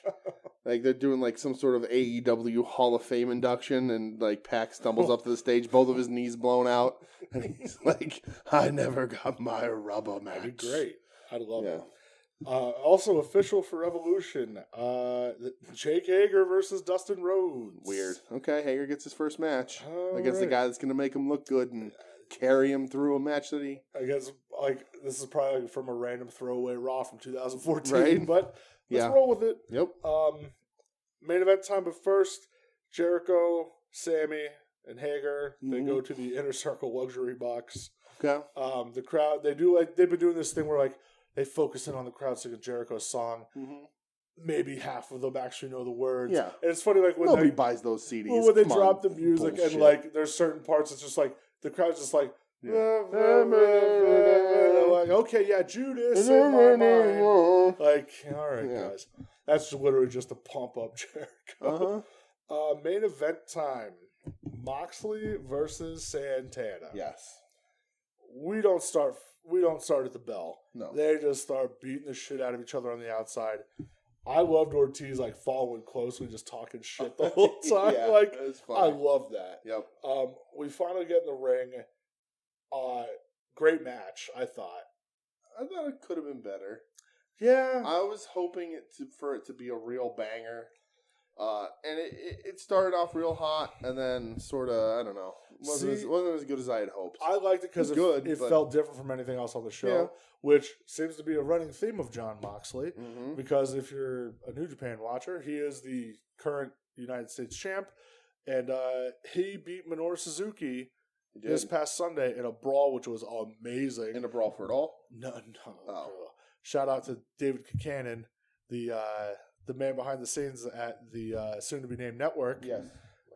Like, they're doing, like, some sort of AEW Hall of Fame induction, and, like, Pac stumbles up to the stage, both of his knees blown out, and he's like, I never got my rubber match. That'd be great. I'd love it. Also official for Evolution, Jake Hager versus Dustin Rhodes. Weird. Okay, Hager gets his first match against the guy that's going to make him look good and carry him through a match that he... I guess, like, this is probably from a random throwaway Raw from 2014, right? But let's roll with it. Yep. Main event time, but first, Jericho, Sammy, and Hager, they go to the Inner Circle luxury box. Okay. The crowd, they've been doing this thing where, like, they focus in on the crowd singing Jericho's song. Maybe half of them actually know the words. Yeah. and it's funny, like, when nobody buys those CDs. Well, when they drop the music and, like, there's certain parts, it's just like, the crowd's just like, like, okay, yeah, Judas in my mind. Like, all right, guys. That's literally just to pump up Jericho. Main event time. Moxley versus Santana. Yes. We don't start at the bell. No. They just start beating the shit out of each other on the outside. I loved Ortiz, like, following closely, just talking shit the whole time. Like, I love that. Yep. We finally get in the ring. Great match, I thought. I thought it could have been better. Yeah. I was hoping for it to be a real banger. And it started off real hot, and then sort of, I don't know, wasn't as good as I had hoped. I liked it because it felt different from anything else on the show, which seems to be a running theme of Jon Moxley. Mm-hmm. Because if you're a New Japan watcher, he is the current United States champ, and he beat Minoru Suzuki this past Sunday in a brawl, which was amazing. In a brawl for it all? No. Oh. Shout out to David KANE, the man behind the scenes at the soon-to-be-named network. Yes.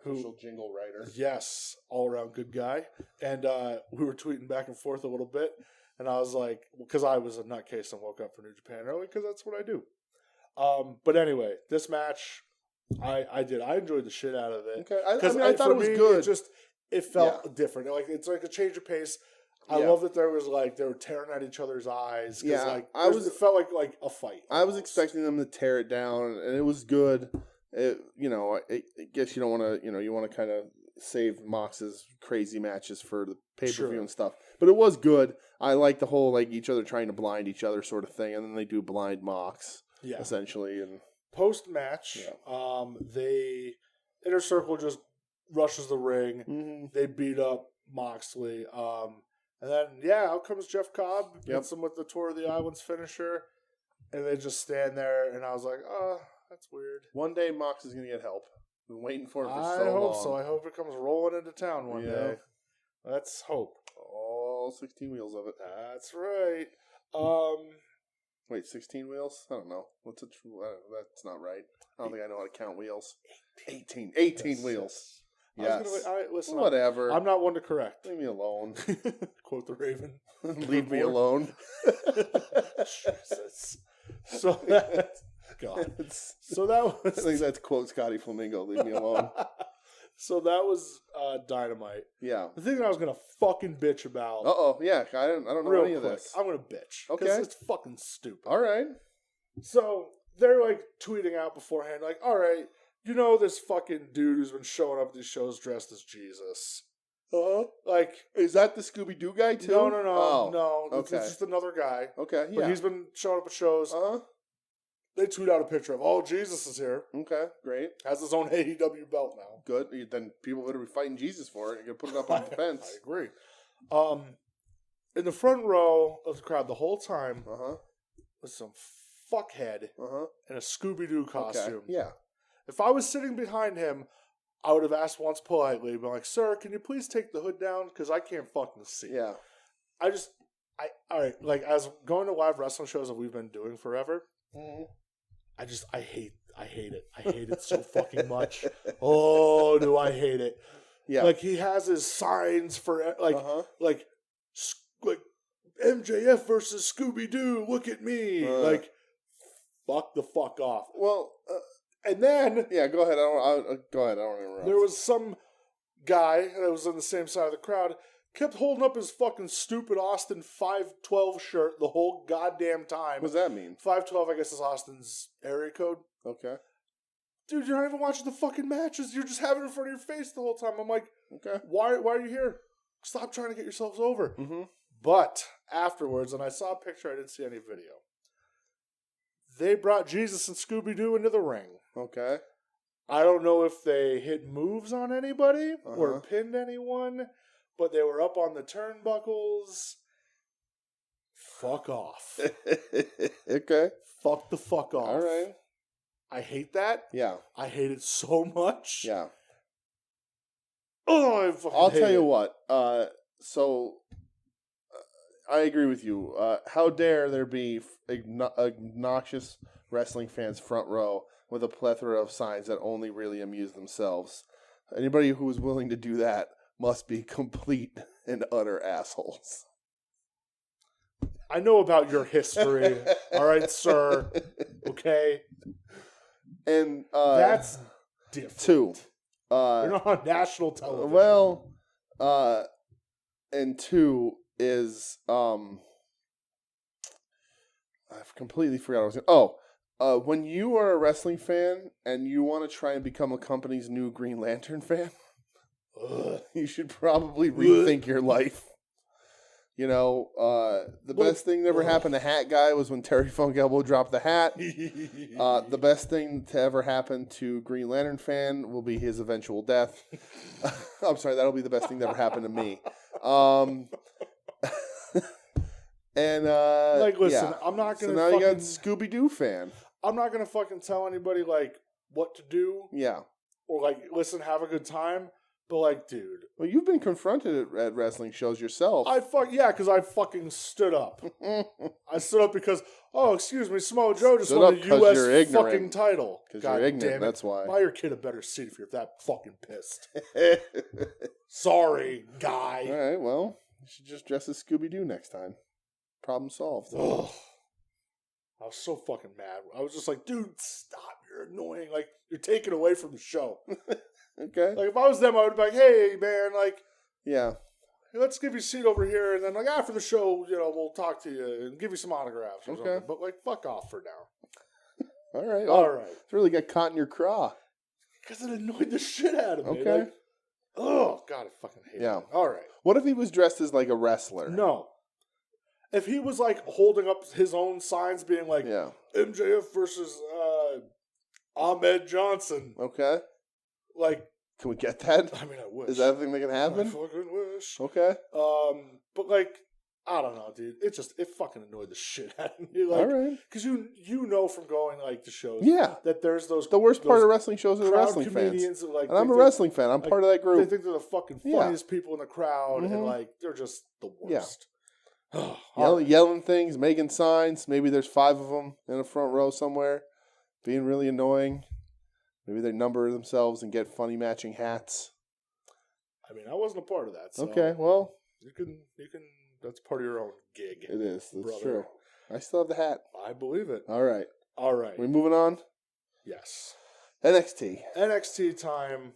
Official jingle writer. Yes. All-around good guy. And we were tweeting back and forth a little bit. And I was like, because I was a nutcase and woke up for New Japan early, because that's what I do. But anyway, this match, I did. I enjoyed the shit out of it. Okay. I thought it was good. It felt different. It's like a change of pace. I love that there was they were tearing at each other's eyes. Yeah, it felt like a fight. I was expecting them to tear it down, and it was good. I guess you don't want to, you want to kind of save Mox's crazy matches for the pay-per-view and stuff. But it was good. I like the whole each other trying to blind each other sort of thing, and then they do blind Mox essentially. And post-match, they Inner Circle just rushes the ring. Mm-hmm. They beat up Moxley. And then, out comes Jeff Cobb, hits him with the Tour of the Islands finisher, and they just stand there, and I was like, oh, that's weird. One day Mox is going to get help. Been waiting for it for so long. I hope so. I hope it comes rolling into town one day. Let's hope. All 16 wheels of it. That's right. Wait, 16 wheels? I don't know. That's not right. I don't think I know how to count wheels. 18 wheels. Yes. Listen, whatever. I'm not one to correct. Leave me alone. Quote the Raven. Leave me alone. Jesus. So that was. I think that's quote Scotty Flamingo. Leave me alone. So that was Dynamite. Yeah. The thing that I was gonna fucking bitch about. Yeah. I don't know any of this. I'm gonna bitch. Okay. Because it's fucking stupid. All right. So they're tweeting out beforehand, all right. This fucking dude who's been showing up at these shows dressed as Jesus. Is that the Scooby-Doo guy too? No. Oh, No. Okay. It's just another guy. Okay, yeah. But he's been showing up at shows. They tweet out a picture of, Jesus is here. Okay, great. Has his own AEW belt now. Good. Then people better be fighting Jesus for it. You're going to put it up on the fence. I agree. In the front row of the crowd the whole time was some fuckhead in a Scooby-Doo costume. Okay. Yeah. If I was sitting behind him, I would have asked once politely, been like, sir, can you please take the hood down? Because I can't fucking see. Yeah. All right, as going to live wrestling shows that we've been doing forever, I hate it. I hate it so fucking much. Oh, do I hate it. Yeah. He has his signs for, MJF versus Scooby-Doo, look at me. Fuck the fuck off. Well, and then... Yeah, go ahead. I don't interrupt. There was some guy that was on the same side of the crowd, kept holding up his fucking stupid Austin 512 shirt the whole goddamn time. What does that mean? 512, I guess, is Austin's area code. Okay. Dude, you're not even watching the fucking matches. You're just having it in front of your face the whole time. I'm like, okay, why are you here? Stop trying to get yourselves over. Mm-hmm. But afterwards, and I saw a picture, I didn't see any video, they brought Jesus and Scooby-Doo into the ring. Okay. I don't know if they hit moves on anybody or pinned anyone, but they were up on the turnbuckles. Fuck off. Okay. Fuck the fuck off. All right. I hate that. Yeah. I hate it so much. Yeah. Oh, I'll tell you what. I agree with you. How dare there be obnoxious wrestling fans front row with a plethora of signs that only really amuse themselves. Anybody who is willing to do that must be complete and utter assholes. I know about your history. All right, sir. Okay? And that's different. Two. You're not on national television. Well, and two is I've completely forgot what I was going. When you are a wrestling fan and you want to try and become a company's new Green Lantern fan, you should probably rethink your life. The best thing that ever happened to Hat Guy was when Terry Funk Elbow dropped the hat. The best thing to ever happen to Green Lantern fan will be his eventual death. I'm sorry, that'll be the best thing that ever happened to me. And listen, I'm not gonna. So now you got Scooby Doo fan. I'm not gonna fucking tell anybody like what to do. Yeah. Or like, listen, have a good time. But like, dude. Well, you've been confronted at wrestling shows yourself. Because I fucking stood up. I stood up because, excuse me, Samoa Joe just won the U.S. fucking title. Because you're ignorant, that's why. Buy your kid a better seat if you're that fucking pissed. Sorry, guy. All right, well, you should just dress as Scooby Doo next time. Problem solved. Ugh. I was so fucking mad. I was just like, dude, stop. You're annoying. Like, you're taking away from the show. Okay. Like, if I was them, I would be like, hey, man, like, yeah, let's give you a seat over here. And then, like, after the show, we'll talk to you and give you some autographs or something. But, like, fuck off for now. All right. All right. It's really got caught in your craw. Because it annoyed the shit out of me. Okay. Like, oh, God, I fucking hate it. All right. What if he was dressed as, like, a wrestler? No. If he was, like, holding up his own signs being like, MJF versus Ahmed Johnson. Okay. Like, can we get that? I mean, I wish. Is that a thing that can happen? I fucking wish. Okay. But like, I don't know, dude. It fucking annoyed the shit out of me. Like, all right. Because you know from going like to shows, that there's those. The worst part of wrestling shows are the wrestling fans. That, like, and I'm a wrestling fan. I'm part of that group. They think they're the fucking funniest people in the crowd, and like they're just the worst. Yelling things, making signs. Maybe there's 5 of them in a front row somewhere, being really annoying. Maybe they number themselves and get funny matching hats. I mean, I wasn't a part of that. So okay, well, you can. That's part of your own gig. It is. That's true. I still have the hat. I believe it. All right. We moving on? Yes. NXT time.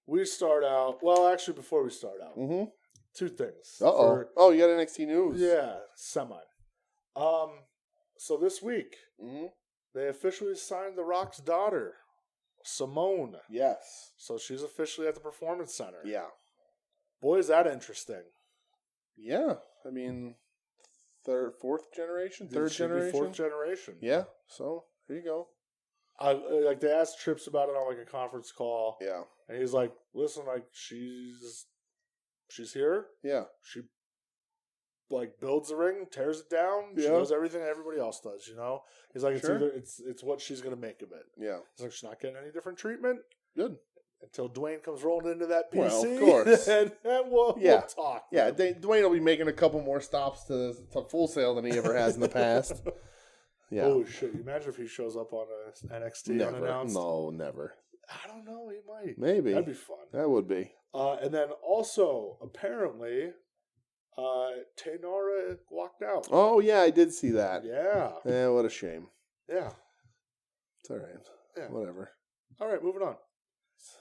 We start out. Well, actually, before we start out, 2 things. Oh, you got NXT news? Yeah, semi. So this week, they officially signed The Rock's daughter, Simone. Yes. So she's officially at the Performance Center. Yeah. Boy, is that interesting. Yeah. I mean, third generation. 4th generation. Yeah. So, here you go. Like, they asked Trips about it on, like, a conference call. Yeah. And he's like, listen, like, she's here. Yeah. She, like, builds the ring, tears it down. She does everything that everybody else does, He's like, it's what she's going to make of it. Yeah. He's like, she's not getting any different treatment. Good. Until Dwayne comes rolling into that PC. Well, of course. and we'll talk. Yeah, Dwayne will be making a couple more stops to Full Sail than he ever has in the past. Yeah. Oh, shit. Imagine if he shows up on NXT unannounced. No, never. I don't know. He might. Maybe. That'd be fun. That would be. And then also, apparently, Taynara walked out. Oh, yeah, I did see that. Yeah. Yeah, what a shame. Yeah. It's all right. Yeah. Whatever. All right, moving on.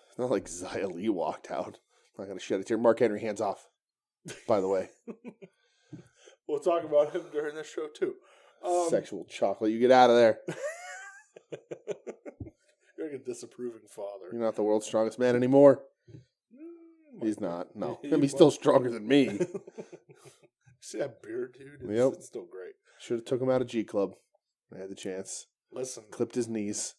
It's not like Xia Li walked out. I'm not going to shed a tear. Mark Henry, hands off, by the way. We'll talk about him during this show, too. Sexual chocolate. You get out of there. You're like a disapproving father. You're not the world's strongest man anymore. He's not. No. He's still stronger than me. See that beard, dude? It's still great. Should have took him out of G Club. I had the chance. Listen. Clipped his knees.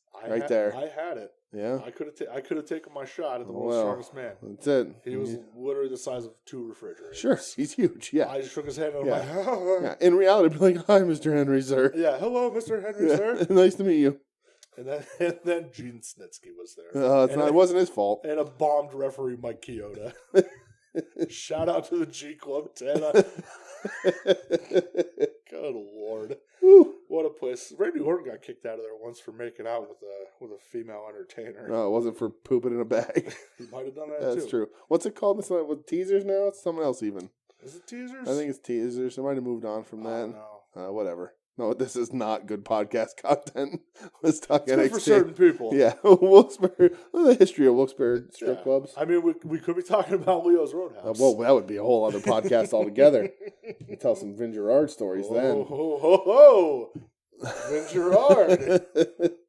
There. I had it. Yeah. I could have taken my shot at the world's strongest man. That's it. He was literally the size of 2 refrigerators. Sure. He's huge. Yeah. I just shook his hand and I'm like, oh. In reality, I'd be like, hi, Mr. Henry, sir. Yeah. Hello, Mr. Henry, sir. Nice to meet you. And then Gene Snitsky was there. It wasn't his fault. And a bombed referee, Mike Chioda. Shout out to the G Club 10. Good Lord. Whew. What a place. Randy Orton got kicked out of there once for making out with a female entertainer. No, it wasn't for pooping in a bag. He might have done that too. That's true. What's it called? It's not with teasers now? It's someone else even. Is it teasers? I think it's teasers. I might have moved on from that. No. Whatever. No, this is not good podcast content. Let's talk it's NXT. Good for certain people. Yeah. Wilkes-Barre. The history of Wilkes-Barre strip clubs. I mean, we could be talking about Leo's Roadhouse. Well, that would be a whole other podcast altogether. You tell some Vin Gerard stories then. Oh. Vin Gerard.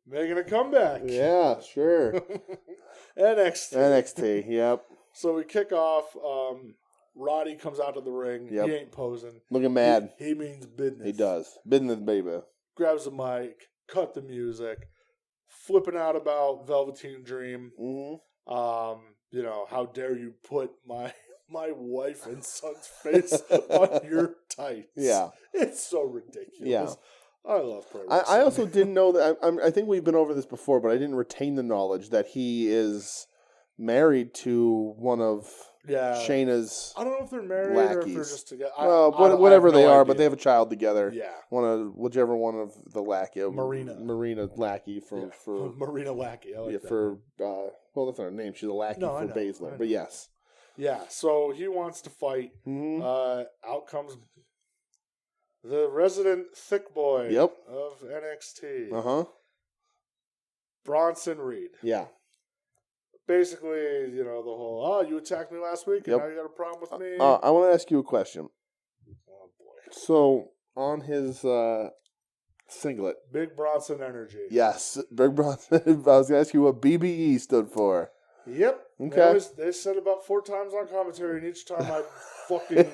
Making a comeback. Yeah, sure. NXT. Yep. So we kick off. Roddy comes out to the ring. Yep. He ain't posing. Looking mad. He means business. He does. Business, baby. Grabs the mic, cut the music, flipping out about Velveteen Dream. Mm-hmm. You know, how dare you put my wife and son's face on your tights? Yeah. It's so ridiculous. Yeah. I love pro wrestling. I also didn't know that. I think we've been over this before, but I didn't retain the knowledge that he is married to one of Shayna's. I don't know if they're married lackeys. or if they're just together. Whatever they are, but they have a child together. Yeah. Whichever one of the lackey. Marina Lackey for Marina Lackey. I like that. For well, that's not her name. She's a lackey for Baszler. But yes. Yeah. So he wants to fight. Mm-hmm. Out comes the resident thick boy of NXT. Bronson Reed. Yeah. Basically, you know, the whole, you attacked me last week and now you got a problem with me. I want to ask you a question. Oh, boy. So, on his singlet. Big Bronson energy. Yes. Big Bronson. I was going to ask you what BBE stood for. Yep. Okay. They said about 4 times on commentary, and each time I fucking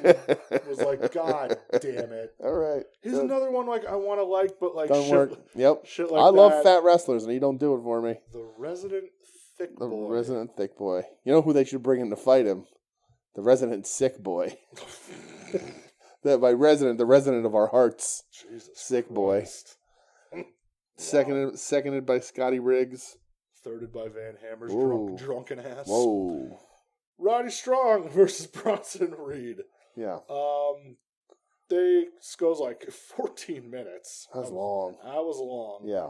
was like, God damn it. All right. Here's another one like I want to like, but like don't work. Yep. Shit like I that. love fat wrestlers, and he don't do it for me. The resident thick boy. The resident thick boy. You know who they should bring in to fight him? The resident sick boy. That by resident, the resident of our hearts. Jesus sick Christ. Boy. Seconded by Scotty Riggs. Thirded by Van Hammer's drunken ass. Whoa. Roddy Strong versus Bronson Reed. Yeah. Goes like 14 minutes. That's long. That was long. Yeah.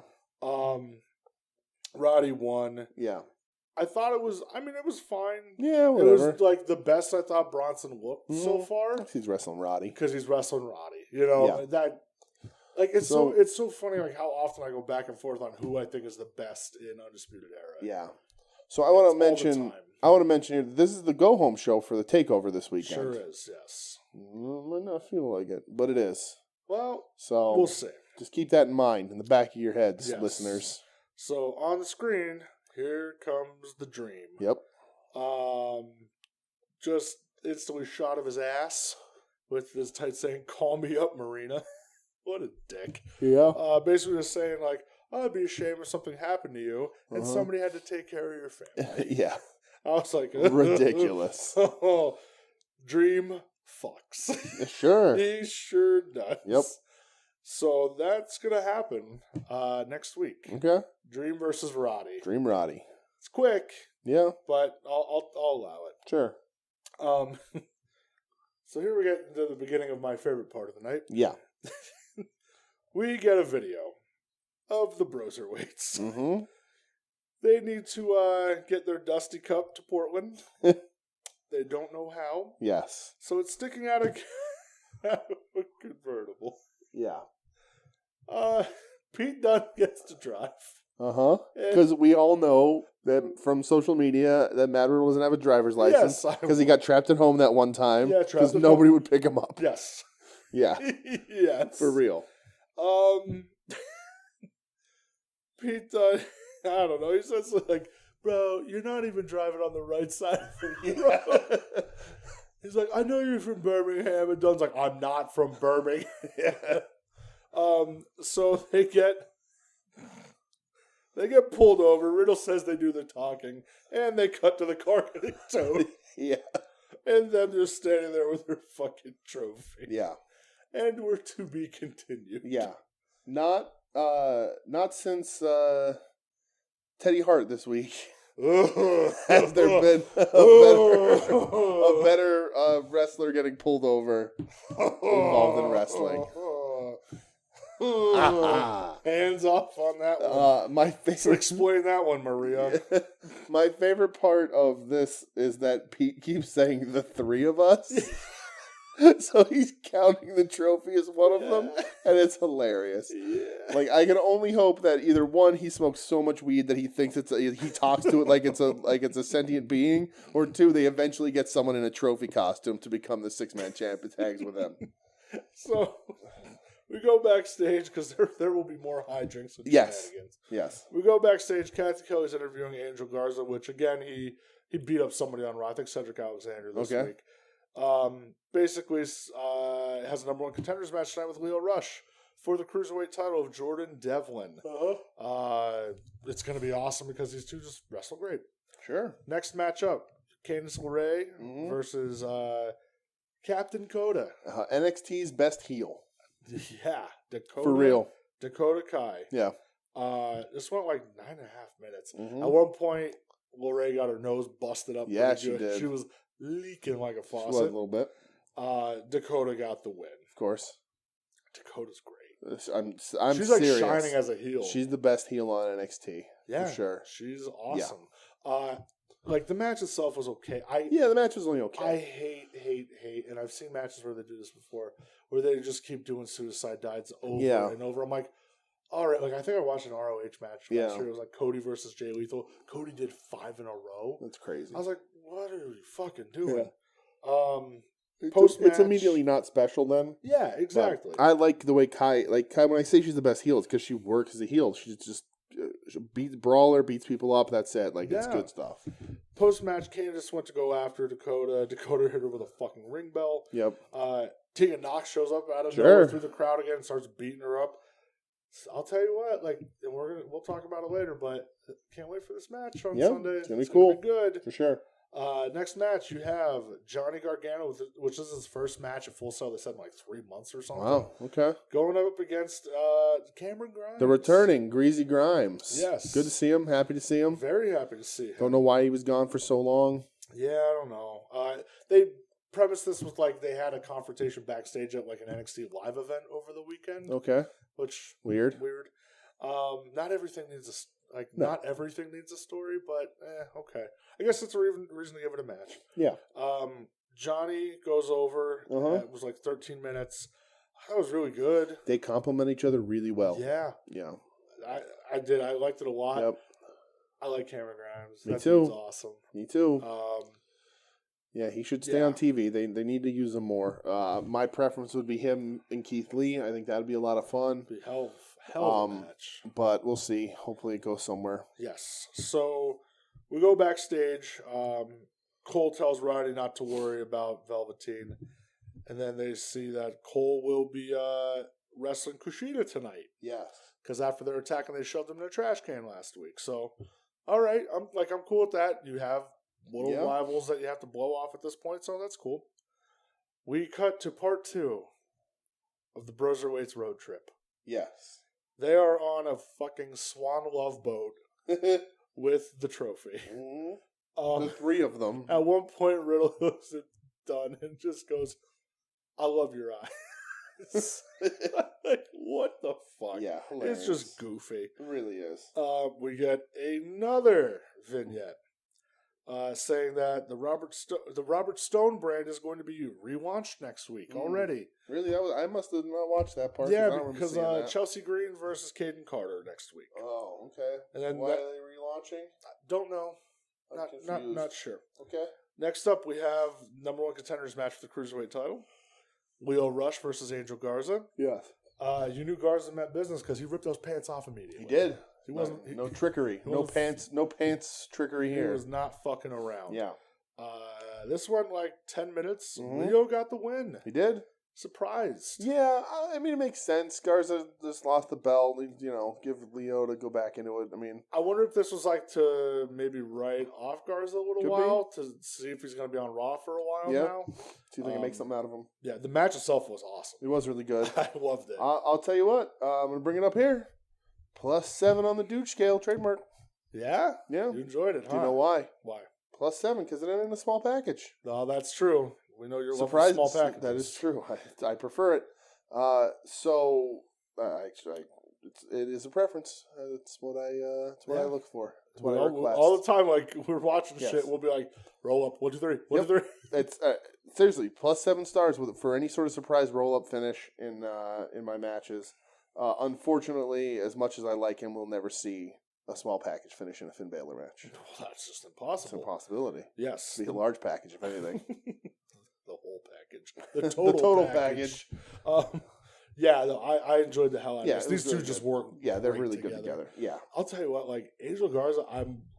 Roddy won. Yeah. I thought it was fine. Yeah, whatever. It was like the best I thought Bronson looked so far. He's wrestling Roddy. Because he's wrestling Roddy. You know, that... Like, it's so funny, like, how often I go back and forth on who I think is the best in Undisputed Era. Yeah. So I want to mention this is the go-home show for the TakeOver this weekend. Sure is, yes. Might not feel like it, but it is. Well, so we'll see. Just keep that in mind in the back of your heads, listeners. So, on the screen, here comes the Dream. Yep. Just instantly shot of his ass with his tight saying, "Call me up, Marina." What a dick. Yeah. Basically just saying, like, I'd be ashamed if something happened to you and somebody had to take care of your family. Yeah. I was like... ridiculous. Dream fucks. Sure. He sure does. Yep. So that's going to happen next week. Okay. Dream versus Roddy. Dream Roddy. It's quick. Yeah. But I'll allow it. Sure. So here we get into the beginning of my favorite part of the night. Yeah. We get a video of the Broserweights. Mm-hmm. They need to get their Dusty Cup to Portland. They don't know how. Yes. So it's sticking out of a convertible. Yeah. Pete Dunne gets to drive. Uh-huh. Because we all know that from social media that Matt Riddle doesn't have a driver's license. Because he got trapped at home that one time. Yeah, because nobody would pick him up. Yes. Yeah. Yes. For real. Pete Dunne, I don't know, he says like, bro, you're not even driving on the right side of the road. He's like, I know you're from Birmingham. And Dunne's like, I'm not from Birmingham. So they get pulled over. Riddle says they do the talking. And they cut to the car getting towed. Yeah. And them just standing there with their fucking trophy. Yeah. And we're to be continued. Yeah. Not since Teddy Hart this week. Has there been a better wrestler getting pulled over involved in wrestling? Hands off on that one. My favorite. So explain that one, Maria. My favorite part of this is that Pete keeps saying the three of us. So he's counting the trophy as one of them, and it's hilarious. Yeah. Like, I can only hope that either one, he smokes so much weed that he thinks he talks to it like it's a sentient being, or two, they eventually get someone in a trophy costume to become the 6-man champ and tags with them. So we go backstage because there will be more hijinks and shenanigans. Yes. We go backstage. Kathy Kelly's interviewing Angel Garza, which again he beat up somebody on Raw. I think Cedric Alexander this week. Basically, it has a number 1 contenders match tonight with Lio Rush for the Cruiserweight title of Jordan Devlin. It's going to be awesome because these two just wrestle great. Sure. Next matchup, Candice LeRae versus Captain Coda. NXT's best heel. Yeah. Dakota. For real. Dakota Kai. Yeah. This went like 9.5 minutes. At one point, LeRae got her nose busted up. Yeah, she did. She was leaking like a faucet. She was a little bit. Dakota got the win. Of course. Dakota's great. She's like serious. shining as a heel. She's the best heel on NXT. Yeah, for sure. She's awesome. Yeah. Like the match itself was okay. The match was only okay. I hate, and I've seen matches where they do this before, where they just keep doing suicide dives over and over. I'm like, all right. Like I think I watched an ROH match last year. It was like Cody versus Jay Lethal. Cody did 5 in a row. That's crazy. I was like, what are we fucking doing? Yeah. Post-match, it's immediately not special then. Yeah, exactly. But I like the way Kai, when I say she's the best heel, it's because she works as a heel. She's just beats people up. That's it. It's good stuff. Post-match, Candice went to go after Dakota. Dakota hit her with a fucking ring bell. Yep. Tegan Nox shows up out of nowhere through the crowd again and starts beating her up. So I'll tell you what, and we'll talk about it later, but can't wait for this match on Sunday. It's gonna be cool. Gonna be good. For sure. Next match, you have Johnny Gargano, which is his first match at Full Sail. They said in 3 months or something. Wow, okay. Going up against Cameron Grimes. The returning Greasy Grimes. Yes. Good to see him. Happy to see him. Very happy to see him. Don't know why he was gone for so long. Yeah, I don't know. They premised this with they had a confrontation backstage at an NXT live event over the weekend. Okay. Which Weird. Not everything needs not everything needs a story, but okay. I guess it's a reason to give it a match. Yeah. Johnny goes over. It was 13 minutes. That was really good. They complement each other really well. Yeah. Yeah. I did. I liked it a lot. Yep. I like Cameron Grimes. Me too. Dude's awesome. Me too. Yeah, he should stay on TV. They need to use him more. My preference would be him and Keith Lee. I think that would be a lot of fun. Be hell of a match. But we'll see. Hopefully it goes somewhere. Yes. So we go backstage. Cole tells Roddy not to worry about Velveteen. And then they see that Cole will be wrestling Kushida tonight. Yes. Because after their attack, they shoved him in a trash can last week. So, all right. I'm cool with that. You have little rivals that you have to blow off at this point, so that's cool. We cut to part 2 of the Broserweights road trip. Yes. They are on a fucking Swan Love boat with the trophy. The 3 of them. At one point, Riddle looks at Dunn and just goes, I love your eyes. What the fuck? Yeah, hilarious. It's just goofy. It really is. We get another vignette saying that the Robert Stone brand is going to be relaunched next week already. Really? I must have not watched that part. Yeah, because Chelsea Green versus Caden Carter next week. Oh, okay. And then why are they relaunching? Don't know. Not sure. Okay. Next up, we have number 1 contenders match for the Cruiserweight title. Lio Rush versus Angel Garza. Yes. You knew Garza meant business because he ripped those pants off immediately. He did. He wasn't. No trickery. No pants trickery here. He was not fucking around. Yeah. This went 10 minutes. Lio got the win. He did. Surprised. Yeah, I mean, it makes sense. Garza just lost the belt. Give Lio to go back into it. I mean, I wonder if this was to maybe write off Garza a little while to see if he's going to be on Raw for a while now. See if they can make something out of him. Yeah, the match itself was awesome. It was really good. I loved it. I'll tell you what. I'm going to bring it up here. +7 on the Dude scale, trademark. Yeah? Yeah. You enjoyed it, huh? Do you know why? Why? +7, because it ain't in a small package. No, that's true. We know you're surprised. Small packages. That is true. I prefer it. It is a preference. It's what I look for. It's what I request. All the time, we're watching shit, we'll be like, roll up, 1, 2, 3, 1, 2, 3. It's seriously +7 stars for any sort of surprise roll up finish in my matches. Unfortunately, as much as I like him, we'll never see a small package finish in a Finn Balor match. Well, that's just impossible. It's an impossibility. Yes. It'll be a large package, if anything. The whole package. The total package. Yeah, no, I enjoyed the hell out of Yeah, this. it was These two really just good. work. Yeah, they're great really good together. Yeah. I'll tell you what, like Angel Garza,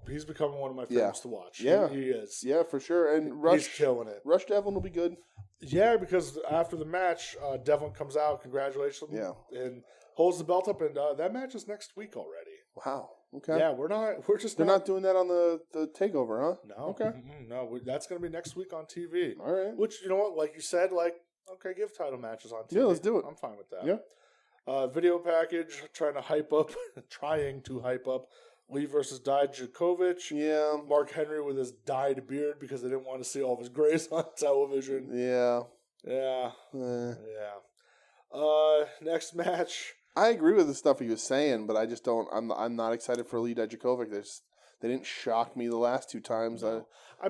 he's becoming one of my favorites to watch. Yeah. He is. Yeah, for sure. And he's killing it. Rush Devlin will be good. Yeah, because after the match, Devlin comes out, congratulations, and holds the belt up, and that match is next week already. Wow. Okay. Yeah, they're not doing that on the takeover, huh? No. Okay. No, that's going to be next week on TV. All right. Which, you know what, like you said, okay, give title matches on TV. Yeah, let's do it. I'm fine with that. Yeah. Video package trying to hype up Lee versus Dijakovic. Yeah. Mark Henry with his dyed beard because they didn't want to see all of his grays on television. Yeah. Yeah. Next match. I agree with the stuff he was saying, but I just don't. I'm not excited for Lee Dijakovic. They didn't shock me the last two times. No. I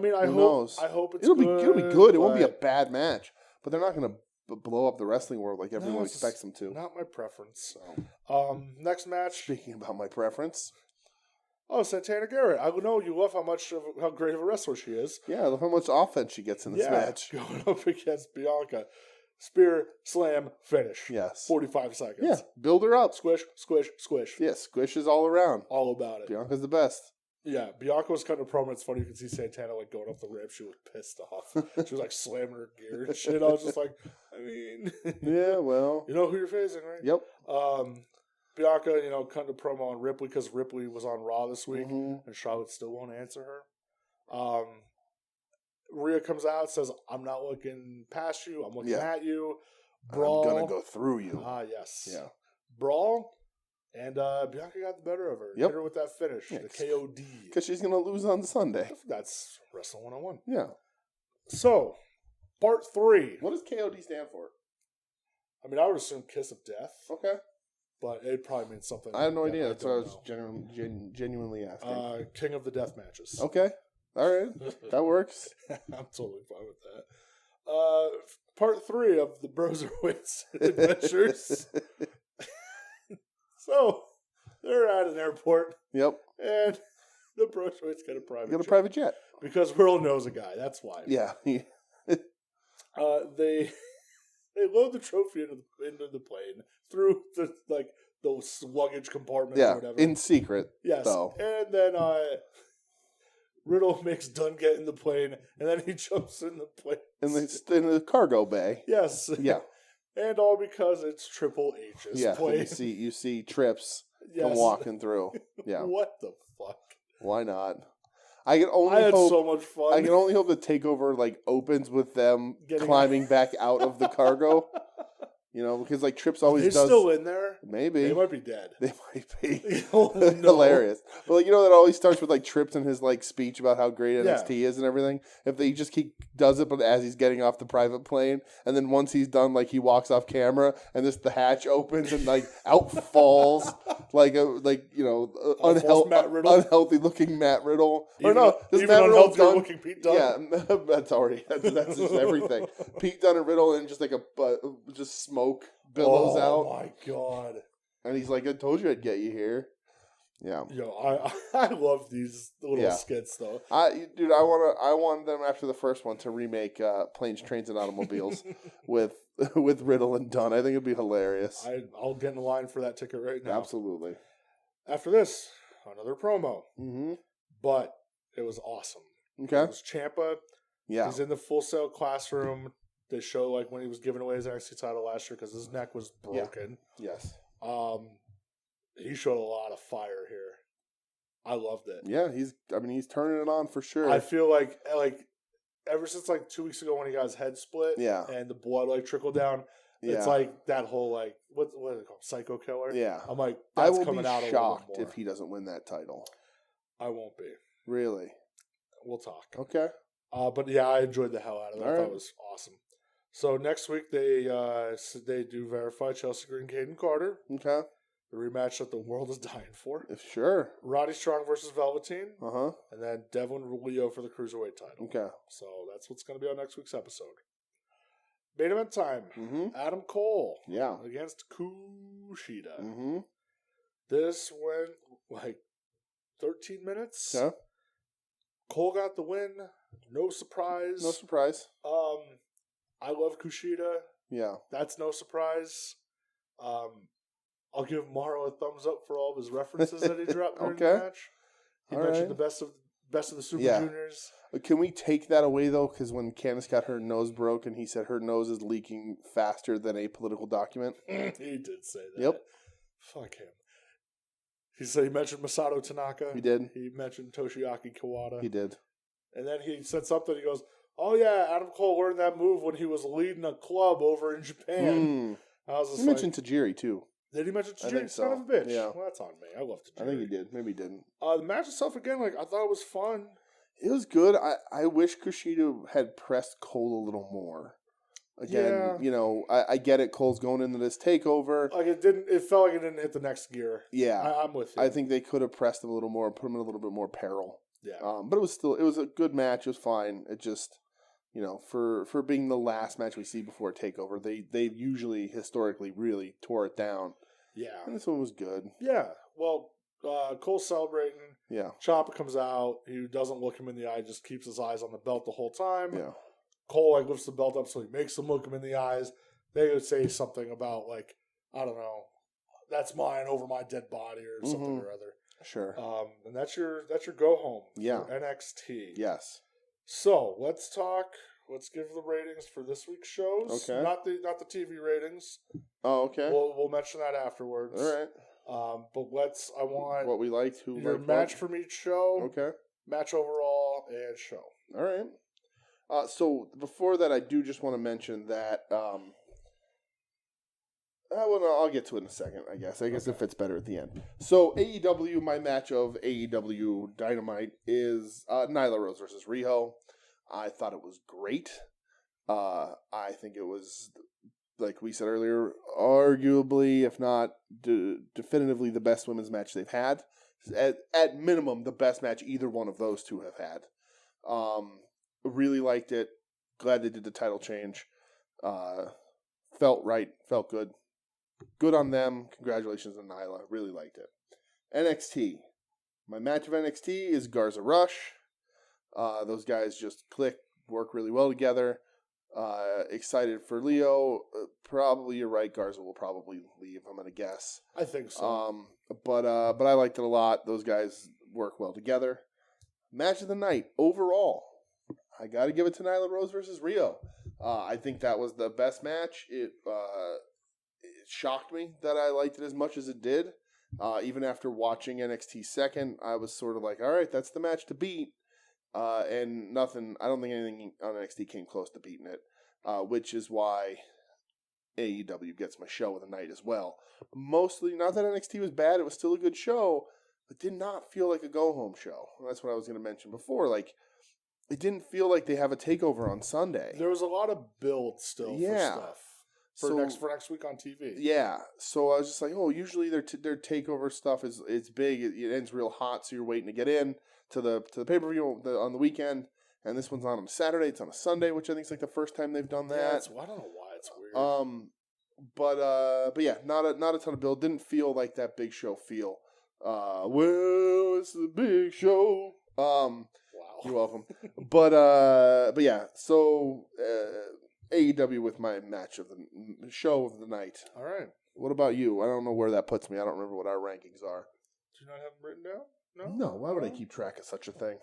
hope it'll be good. It won't be a bad match, but they're not going to blow up the wrestling world like everyone expects them to. Not my preference. So. Next match. Speaking about my preference. Oh, Santana Garrett. I know you love how great of a wrestler she is. Yeah, I love how much offense she gets in this match. Going up against Bianca. Spear, slam, finish. Yes. 45 seconds. Yeah, build her up. Squish, squish, squish. Yeah, squish is all around. All about it. Bianca's the best. Yeah, Bianca was kind of promo. It's funny, you can see Santana going up the ramp. She was pissed off. She was slamming her gear and shit. I was just yeah, well. You know who you're facing, right? Yep. Bianca, kind of promo on Ripley because Ripley was on Raw this week, and Charlotte still won't answer her. Rhea comes out, says, "I'm not looking past you. I'm looking at you." Brawl. I'm gonna go through you. Yes. Yeah. Brawl, and Bianca got the better of her. Yep. Hit her with that finish, the KOD. Because she's gonna lose on Sunday. That's Wrestling 101. Yeah. So, part 3. What does KOD stand for? I would assume Kiss of Death. Okay. But it probably means something. I have no idea. That's what I was genuinely asking. King of the Death matches. Okay. All right. That works. I'm totally fine with that. Part 3 of the Broserweights adventures. So, they're at an airport. Yep. And the Broserweights get a private jet. Because Earl knows a guy. That's why. Yeah. They load the trophy into the plane through the luggage compartment or whatever. In secret. Yes. Though. And then Riddle makes Dunn get in the plane, and then he jumps in the plane. In the cargo bay. Yes. Yeah. And all because it's Triple H's plane. You see Trips come walking through. Yeah. What the fuck? Why not? I had so much fun. I can only hope the takeover opens with them climbing back out of the cargo. Because Trips always does. They're still in there? Maybe. They might be dead. They might be. Oh, no. Hilarious. But that always starts with Trips and his speech about how great NXT is and everything. If he just does it, but as he's getting off the private plane, and then once he's done, he walks off camera, and the hatch opens and out falls unhealthy looking Matt Riddle. Even unhealthy looking Pete Dunne. Yeah, that's just everything. Pete Dunne and Riddle and just just smoke billows out. Oh my god! And he's like, "I told you I'd get you here." Yeah. I love these little skits though. I want them after the first one to remake Planes, Trains, and Automobiles with Riddle and Dunn. I think it'd be hilarious. I'll get in line for that ticket right now. Absolutely. After this, another promo. Mm-hmm. But it was awesome. Okay. It was Ciampa. Yeah. He's in the Full Sail classroom. They show when he was giving away his NXT title last year because his neck was broken. Yeah. Yes. He showed a lot of fire here. I loved it. Yeah, he's turning it on for sure. I feel like ever since 2 weeks ago when he got his head split, and the blood trickled down, it's that whole what is it called, Psycho Killer? Yeah, I'm that's I will coming be out shocked a little bit more. if he doesn't win that title. I won't be. Really? We'll talk. Okay. But yeah, I enjoyed the hell out of it. I thought it was awesome. So next week they do verify Chelsea Green, Caden Carter. Okay. The rematch that the world is dying for. Sure. Roddy Strong versus Velveteen. Uh-huh. And then Devlin Leo for the Cruiserweight title. Okay. So that's what's going to be on next week's episode. Main event time. Mm-hmm. Adam Cole. Yeah. Against Kushida. Mm-hmm. This went 13 minutes. Yeah. Cole got the win. No surprise. No surprise. I love Kushida. Yeah. That's no surprise. I'll give Morrow a thumbs up for all of his references that he dropped during the match. He mentioned the best of the Super Juniors. Can we take that away, though? Because when Candice got her nose broken, he said her nose is leaking faster than a political document. He did say that. Yep. Fuck him. He mentioned Masato Tanaka. He did. He mentioned Toshiaki Kawada. He did. And then he said something. He goes, "Oh yeah, Adam Cole learned that move when he was leading a club over in Japan." I was just he mentioned Tajiri, too. Did he mention Tajiri? Son of a bitch. Yeah. Well, that's on me. I love Tajiri. I think he did. Maybe he didn't. The match itself, again, I thought it was fun. It was good. I wish Kushida had pressed Cole a little more. Again, I get it. Cole's going into this takeover. It felt like it didn't hit the next gear. Yeah. I'm with you. I think they could have pressed him a little more, put him in a little bit more peril. Yeah. But it was a good match. It was fine. It just, for being the last match we see before takeover, they usually historically really tore it down. Yeah. And this one was good. Yeah. Well, Cole's celebrating. Yeah. Ciampa comes out. He doesn't look him in the eye, just keeps his eyes on the belt the whole time. Yeah. Cole lifts the belt up so he makes him look him in the eyes. They would say something about I don't know, that's mine over my dead body or something or other. Sure. And that's your go home. Yeah. For NXT. Yes. So let's talk. Let's give the ratings for this week's shows. Okay. Not the TV ratings. Oh, okay. We'll mention that afterwards. All right. But I want what we liked, your match from each show. Okay. Match overall and show. All right. So before that, I do just want to mention that. I'll get to it in a second. I guess it fits better at the end. So AEW, my match of AEW Dynamite is Nyla Rose versus Riho. I thought it was great. I think it was, like we said earlier, arguably, if not definitively, the best women's match they've had. At minimum, the best match either one of those two have had. Really liked it. Glad they did the title change. Felt right. Felt good. Good on them. Congratulations on Nyla. Really liked it. NXT. My match of NXT is Garza Rush. Those guys just click, work really well together. Excited for Leo. Probably you're right. Garza will probably leave. I'm gonna guess. I think so. But I liked it a lot. Those guys work well together. Match of the night overall. I got to give it to Nyla Rose versus Riho. I think that was the best match. It shocked me that I liked it as much as it did. Even after watching NXT second, I was sort of like, all right, that's the match to beat. And nothing, I don't think anything on NXT came close to beating it, which is why AEW gets my show of the night as well. Mostly, not that NXT was bad, it was still a good show, but did not feel like a go-home show. That's what I was going to mention before. It didn't feel like they have a takeover on Sunday. There was a lot of build still for stuff. For next week on TV. Yeah. So I was just like, usually their takeover stuff is big. It ends real hot, so you're waiting to get in to the pay-per-view on the weekend. And this one's not on a Saturday, it's on a Sunday, which I think is like the first time they've done that. Yeah, I don't know why it's weird. But yeah, not a ton of build. Didn't feel like that big show feel. Well, it's the big show. Wow. You're welcome. but yeah, so AEW with my match of the show of the night. All right. What about you? I don't know where that puts me. I don't remember what our rankings are. Do you not have them written down? No. Why would I keep track of such a thing?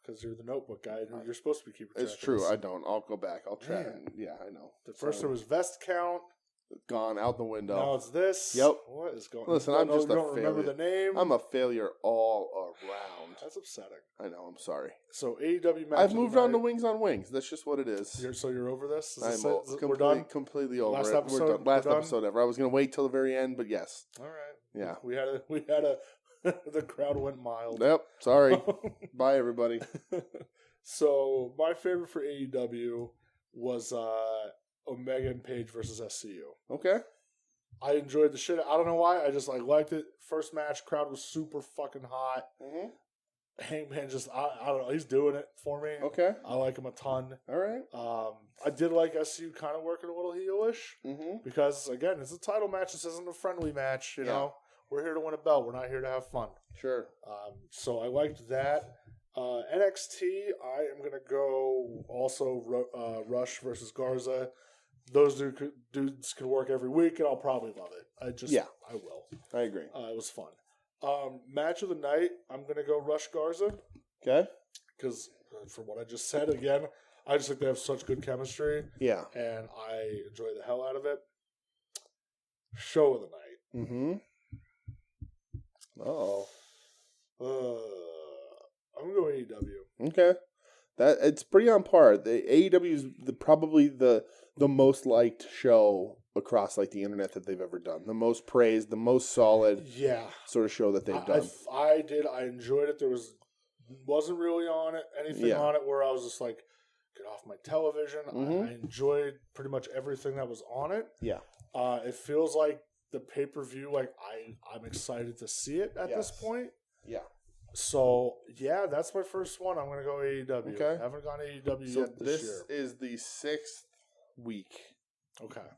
Because you're the notebook guy. You're supposed to be keeping track. It's true. I don't. I'll go back. I'll track. Yeah, I know. First there was vest count. Gone out the window. Now it's this. Yep. What is going on? Listen, I'm just a failure. Remember the name? I'm a failure all around. That's upsetting. I know. I'm sorry. So AEW match. I've moved on to Wings on Wings. That's just what it is. You're over this? We're done? Completely over Last it. episode, we're done. Last episode ever. I was going to wait till the very end, but yes. All right. Yeah. We had a the crowd went mild. Yep. Sorry. Bye, everybody. So my favorite for AEW was Omega and Page versus SCU. Okay. I enjoyed the shit. I don't know why. I just liked it. First match, crowd was super fucking hot. Mm-hmm. Hangman just, I don't know. He's doing it for me. Okay. I like him a ton. All right. I did like SCU kind of working a little heelish. Mm-hmm. Because, again, it's a title match. This isn't a friendly match, you know. We're here to win a belt. We're not here to have fun. Sure. So I liked that. NXT, I am going to go also Rush versus Garza. those dudes can work every week, and I'll probably love it. I will. I agree. It was fun. Match of the night, I'm going to go Rush Garza. Okay. Because from what I just said, again, I just think they have such good chemistry. Yeah. And I enjoy the hell out of it. Show of the night. Mm-hmm. Uh-oh. I'm going AEW. Okay. That it's pretty on par. The AEW is probably the most liked show across like the internet that they've ever done. The most praised, the most solid sort of show that they've done. I enjoyed it. There wasn't really anything on it where I was just like, get off my television. I enjoyed pretty much everything that was on it. Yeah. It feels like the pay-per-view, like I'm excited to see it at this point. Yeah. So, that's my first one. I'm going to go AEW. Okay. I haven't gone AEW yet this year. This is the 6th week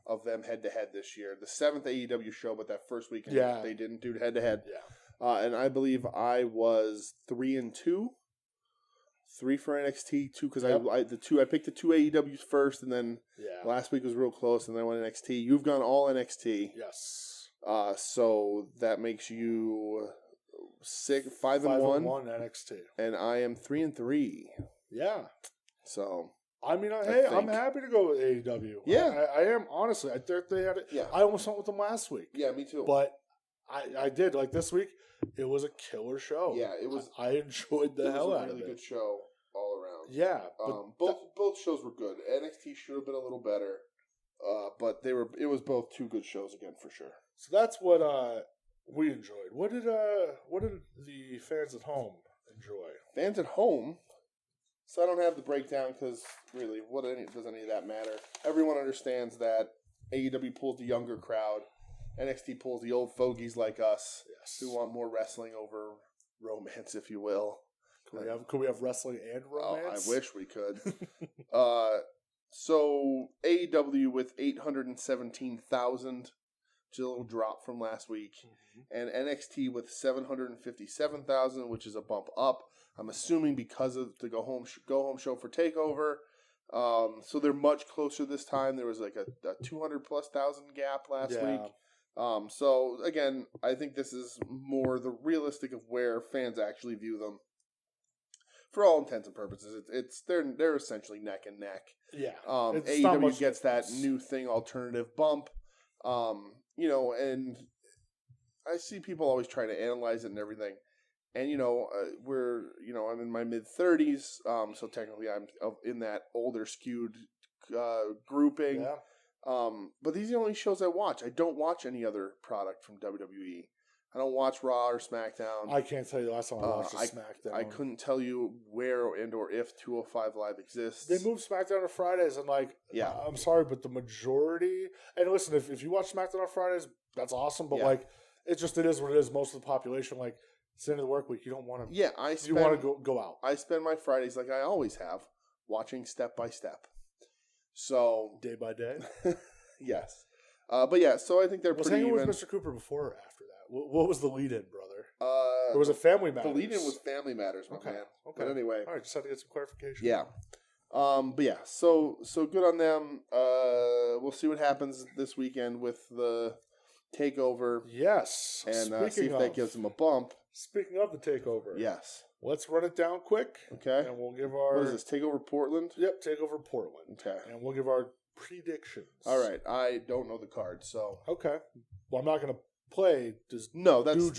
of them head-to-head this year. The 7th AEW show, but that first weekend they didn't do head-to-head. Yeah. And I believe I was 3-2. 3 for NXT, 2 because I picked the 2 AEWs first, and then last week was real close, and then I went NXT. You've gone all NXT. Yes. So that makes you 5-1 NXT, and I am 3-3. Yeah. So I mean, I'm happy to go with AEW. Yeah, I am honestly. I think they had it. Yeah. I almost went with them last week. Yeah, me too. But I did like this week. It was a killer show. Yeah, it was. I enjoyed the hell out of it. It was a really good show all around. Yeah, both shows were good. NXT should have been a little better, but it was both 2 good shows again for sure. So that's what we enjoyed. What did the fans at home enjoy? Fans at home. So I don't have the breakdown because really, does any of that matter? Everyone understands that AEW pulls the younger crowd. NXT pulls the old fogies like us who want more wrestling over romance, if you will. Could we have wrestling and romance? I wish we could. So AEW with 817,000, which is a little drop from last week, and NXT with 757,000, which is a bump up. I'm assuming because of the go home show for Takeover. So they're much closer this time. There was like a 200,000+ gap last week. So again, I think this is more the realistic of where fans actually view them. For all intents and purposes, they're essentially neck and neck. Yeah. AEW gets that new thing alternative bump. And I see people always trying to analyze it and everything. And I'm in my mid-30s, so technically I'm in that older skewed grouping. Yeah. But these are the only shows I watch. I don't watch any other product from WWE. I don't watch Raw or SmackDown. I can't tell you the last time I watched SmackDown. I couldn't tell you where and or if 205 Live exists. They moved SmackDown to Fridays, and I'm sorry, but the majority. And listen, if you watch SmackDown on Fridays, that's awesome. But it is what it is. Most of the population, it's the end of the work week. You don't want to. Yeah, you want to go out. I spend my Fridays like I always have, watching step by step. So day by day. Yes. So I think they're pretty even. Was hanging with Mr. Cooper before or after that? What was the lead-in, brother? Or was it Family Matters? The lead-in was Family Matters, my man. Okay. But anyway. All right, just had to get some clarification. Yeah. So good on them. We'll see what happens this weekend with the Takeover. Yes. And see if that gives them a bump. Speaking of the Takeover. Yes. Let's run it down quick. Okay. And we'll give our... What is this, Takeover Portland? Yep, Takeover Portland. Okay. And we'll give our predictions. All right. I don't know the card, so... Okay. Well, I'm not going to play. That's not our game.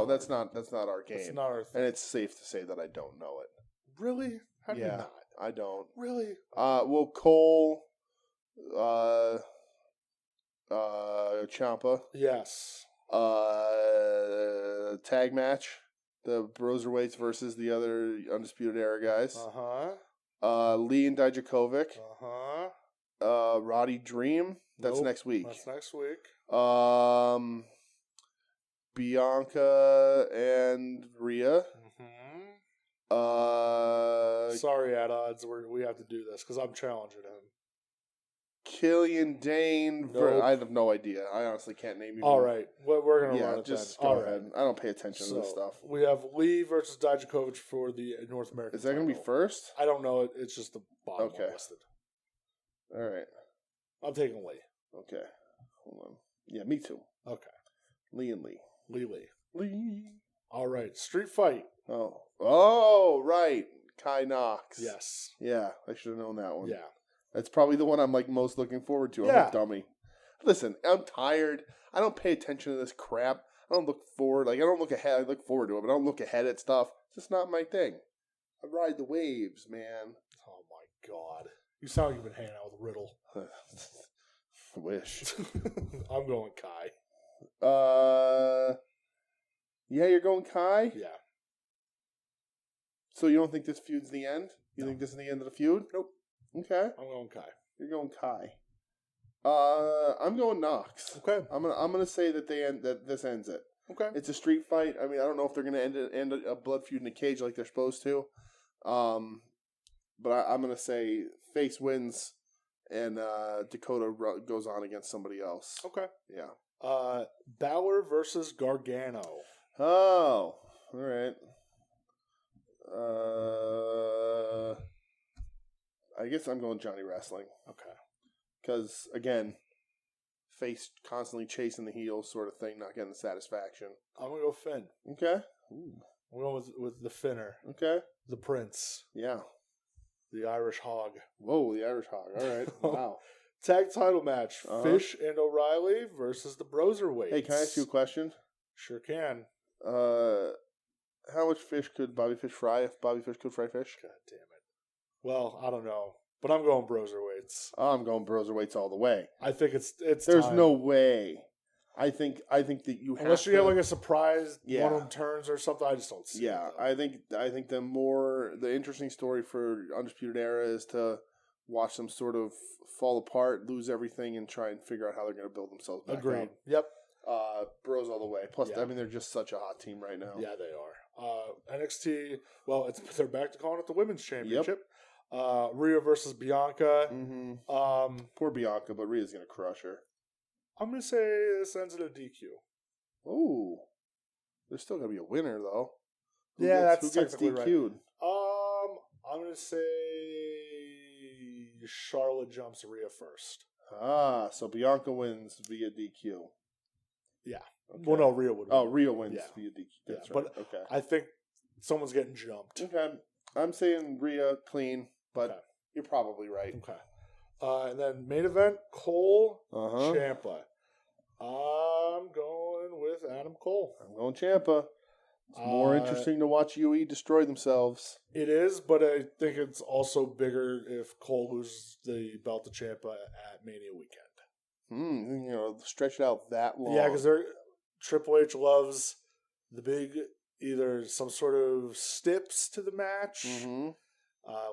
That's not our thing. And it's safe to say that I don't know it. Really? How do you not? I don't. Really? Well, Cole, Ciampa. Yes. Tag match. The Broserweights versus the other Undisputed Era guys. Lee and Dijakovic. Roddy Dream. That's next week. That's next week. Bianca and Rhea. Sorry, at odds. We have to do this because I'm challenging him. Killian Dane. Nope. I have no idea. I honestly can't name you. All right. We're going to run it just then. go ahead. I don't pay attention to this stuff. We have Lee versus Dijakovic for the North American Is that going to be first? I don't know. It's just the bottom one listed. All right. I'm taking Lee. Okay. Hold on. Yeah, me too. Okay. Lee and Lee. Lee. All right. Street fight. Oh, right. Kai Knox. Yes. Yeah, I should have known that one. Yeah. That's probably the one I'm like most looking forward to. I'm a dummy. Listen, I'm tired. I don't pay attention to this crap. I don't look forward. Like, I don't look ahead. I look forward to it, but I don't look ahead at stuff. It's just not my thing. I ride the waves, man. Oh, my God. You sound like you've been hanging out with Riddle. I wish. I'm going Kai. Yeah, you're going Kai? Yeah. So you don't think this feud's the end? You think this is the end of the feud? Nope. Okay. I'm going Kai. You're going Kai. I'm going Knox. Okay. I'm gonna say that this ends it. Okay. It's a street fight. I mean, I don't know if they're gonna end a blood feud in a cage like they're supposed to. But I'm gonna say face wins, and Dakota goes on against somebody else. Okay. Yeah. Balor versus Gargano. Oh, all right. I guess I'm going Johnny Wrestling. Okay. Because, again, face constantly chasing the heels sort of thing, not getting the satisfaction. I'm going to go Finn. Okay. Ooh. I'm going with the Finner. Okay. The Prince. Yeah. The Irish Hog. Whoa, the Irish Hog. All right. Wow. Tag title match. Fish and O'Reilly versus the Broserweights. Hey, can I ask you a question? Sure can. How much fish could Bobby Fish fry if Bobby Fish could fry fish? God damn it. Well, I don't know. But I'm going Broserweights. I'm going Broserweights all the way. I think it's There's time. no way. I think that you have unless you get like a surprise Yeah. one of them turns or something. I just don't see it. Yeah, I think the interesting story for Undisputed Era is to watch them sort of fall apart, lose everything, and try and figure out how they're going to build themselves back Agreed. up. Yep. Bros all the way. Plus, Yeah. I mean, they're just such a hot team right now. Yeah, they are. NXT. Well, they're back to calling it the Women's Championship. Rhea versus Bianca. Mm-hmm. Poor Bianca, but Rhea's going to crush her. I'm going to say this ends in a DQ. Oh, there's still going to be a winner though. Who That's gets technically DQ'd? Right. I'm going to say Charlotte jumps Rhea first. So Bianca wins via DQ. Yeah. Okay. Well, no, Rhea would win. Oh, Rhea wins Yeah. via DQ. That's Yeah, right. but okay. I think someone's getting jumped. Okay. I'm saying Rhea clean, but Okay. you're probably right. Okay. And then main event, Cole, Ciampa. I'm going with Adam Cole. I'm going Ciampa. It's more interesting to watch UE destroy themselves. It is, but I think it's also bigger if Cole loses the belt to Ciampa at Mania weekend. Stretch it out that long. Yeah, because Triple H loves the big, either some sort of steps to the match,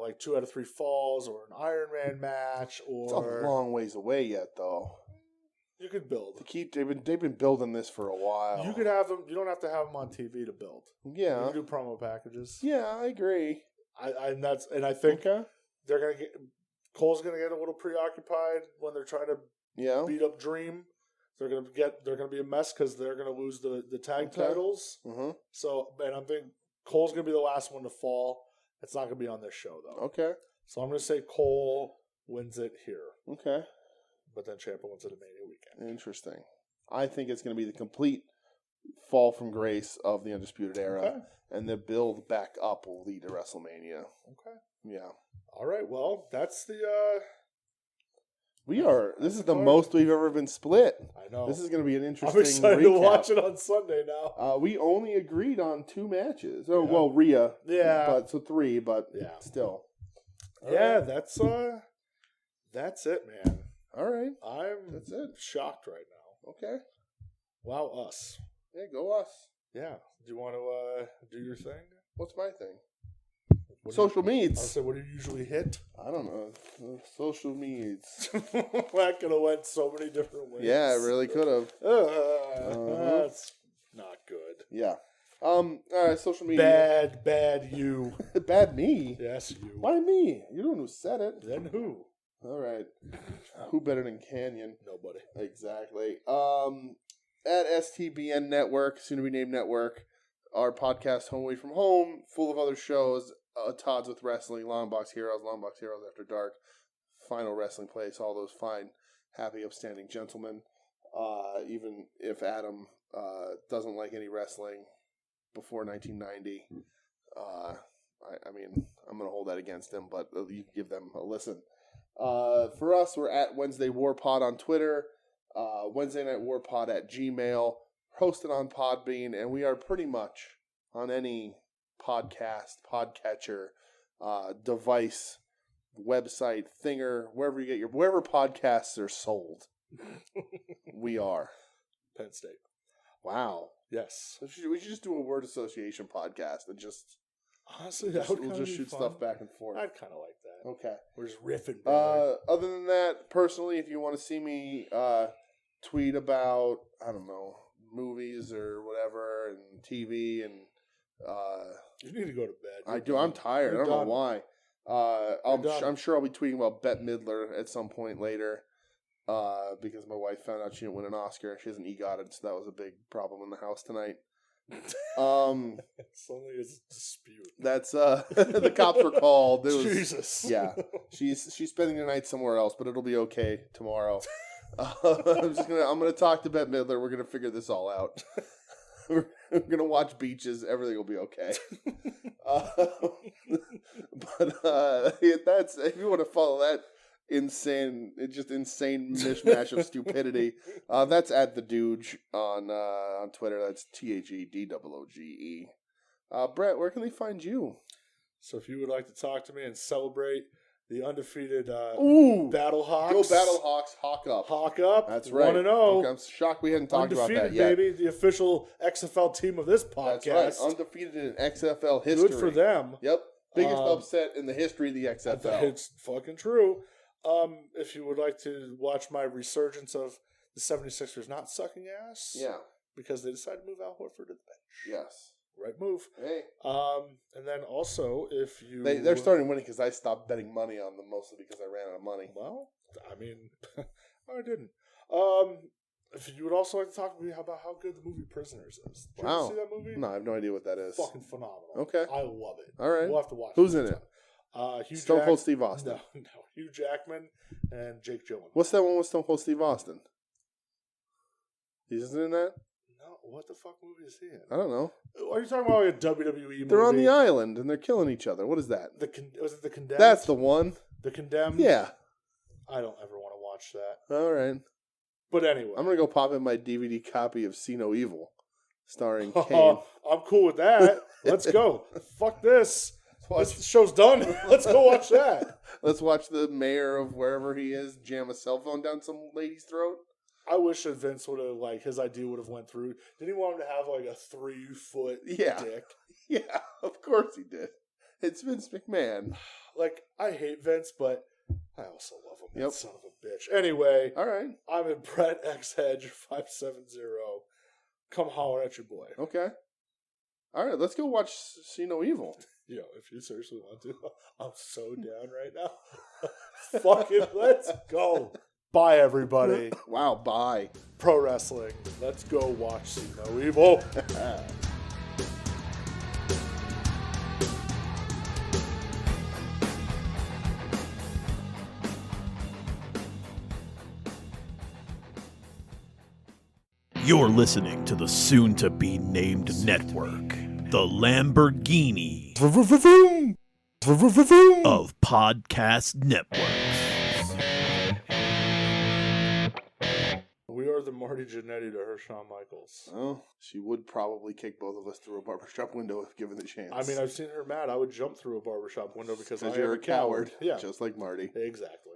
like 2 out of 3 falls, or an Iron Man match, or it's a long ways away yet, though. You could build. They've been building this for a while. You could have them. You don't have to have them on TV to build. Yeah, you can do promo packages. Yeah, I agree. I think they're gonna get Cole's gonna get a little preoccupied when they're trying to beat up Dream. They're gonna be a mess because they're gonna lose the tag titles. So, and I'm thinking Cole's gonna be the last one to fall. It's not gonna be on this show though. Okay. So I'm gonna say Cole wins it here. Okay. But then Ciampa wins it at Mania weekend. Interesting. I think it's going to be the complete fall from grace of the Undisputed Era, and the build back up will lead to WrestleMania. Okay. Yeah. All right. Well, that's the. This is the most we've ever been split. I know. This is going to be an interesting. I'm excited recap. to watch it on Sunday now. We only agreed on 2 matches. Oh well, Rhea. Yeah. But 3, but still. Yeah, that's it, man. All right. That's it. Shocked right now. Okay. Wow, us. Yeah, go us. Yeah. Do you want to do your thing? What's my thing? Social meds. I'll say, what do you usually hit? I don't know. Social meds. That could have went so many different ways. Yeah, it really could have. That's not good. Yeah. All right, social media. Bad you. Bad me? Yes, you. Why me? You're the one who said it. Then who? All right. Who better than Canyon? Nobody. Exactly. At STBN Network, soon to be named Network, our podcast, Home Away from Home, full of other shows, Todd's with Wrestling, Long Box Heroes After Dark, Final Wrestling Place, all those fine happy, upstanding gentleman. Even if Adam doesn't like any wrestling before 1990, I mean, I'm going to hold that against him, but you can give them a listen. For us, we're at Wednesday War Pod on Twitter, Wednesday Night War Pod at Gmail, hosted on Podbean, and we are pretty much on any podcatcher, device, website, thinger, wherever podcasts are sold. We are. Penn State. Wow. Yes. We should just do a word association podcast and just honestly, we'll just shoot stuff back and forth. I'd kind of like that. Okay. We're just riffing. Other than that, personally, if you want to see me tweet about, I don't know, movies or whatever and TV and you need to go to bed. I do. I'm tired. I don't know why. I'm sure I'll be tweeting about Bette Midler at some point later. Because my wife found out she didn't win an Oscar. She hasn't EGOT'd, so that was a big problem in the house tonight. Suddenly it's a dispute. That's the cops were called. Jesus. Yeah. She's spending the night somewhere else, but it'll be okay tomorrow. I'm gonna talk to Bette Midler. We're gonna figure this all out. We're gonna watch Beaches. Everything will be okay. That's if you want to follow that insane mishmash of stupidity. That's at the Dooge on Twitter. That's THEDOOGE. Brett, where can they find you? So if you would like to talk to me and celebrate the undefeated Battle Hawks. Go Battle Hawks, Hawk up. Hawk up. That's right. 1-0. Okay, I'm shocked we hadn't talked about that yet. Baby, the official XFL team of this podcast. That's right. Undefeated in XFL history. Good for them. Yep. Biggest upset in the history of the XFL. It's fucking true. If you would like to watch my resurgence of the 76ers not sucking ass. Yeah. Because they decided to move Al Horford to the bench. Yes. Right move. Hey. And then also, if you... They're starting winning because I stopped betting money on them, mostly because I ran out of money. Well, I mean, I didn't. If you would also like to talk to me about how good the movie Prisoners is. Did you ever see that movie? No, I have no idea what that is. Fucking phenomenal. Okay. I love it. All right. We'll have to watch Who's it. in it? Stone Cold Steve Austin. No. Hugh Jackman and Jake Gyllenhaal. What's that one with Stone Cold Steve Austin? He isn't in that? No. What the fuck movie is he in? I don't know. Are you talking about like a WWE movie? They're on the island and they're killing each other. What is that? Was it The Condemned? That's the one. The Condemned? Yeah. I don't ever want to watch that. All right. But anyway. I'm going to go pop in my DVD copy of See No Evil, starring Kane. Oh, I'm cool with that. Let's go. Fuck this. This show's done. Let's go watch that. Let's watch the mayor of wherever he is jam a cell phone down some lady's throat. I wish that Vince would have, like, his idea would have went through. Didn't he want him to have, like, a 3-foot dick? Yeah, of course he did. It's Vince McMahon. Like, I hate Vince, but I also love him. That son of a bitch. Anyway. All right. I'm at Brett X Hedge 570. Come holler at your boy. Okay. All right, let's go watch See No Evil. Yo, if you seriously want to, I'm so down right now. Fucking let's go. Bye, everybody. Wow, bye. Pro wrestling. Let's go watch See No Evil. You're listening to the soon-to-be-named network, the Lamborghini of podcast networks. We are the Marty Jannetty to her Shawn Michaels. Well, she would probably kick both of us through a barbershop window if given the chance. I mean, I've seen her mad. I would jump through a barbershop window because you're a coward. Yeah. Just like Marty. Exactly.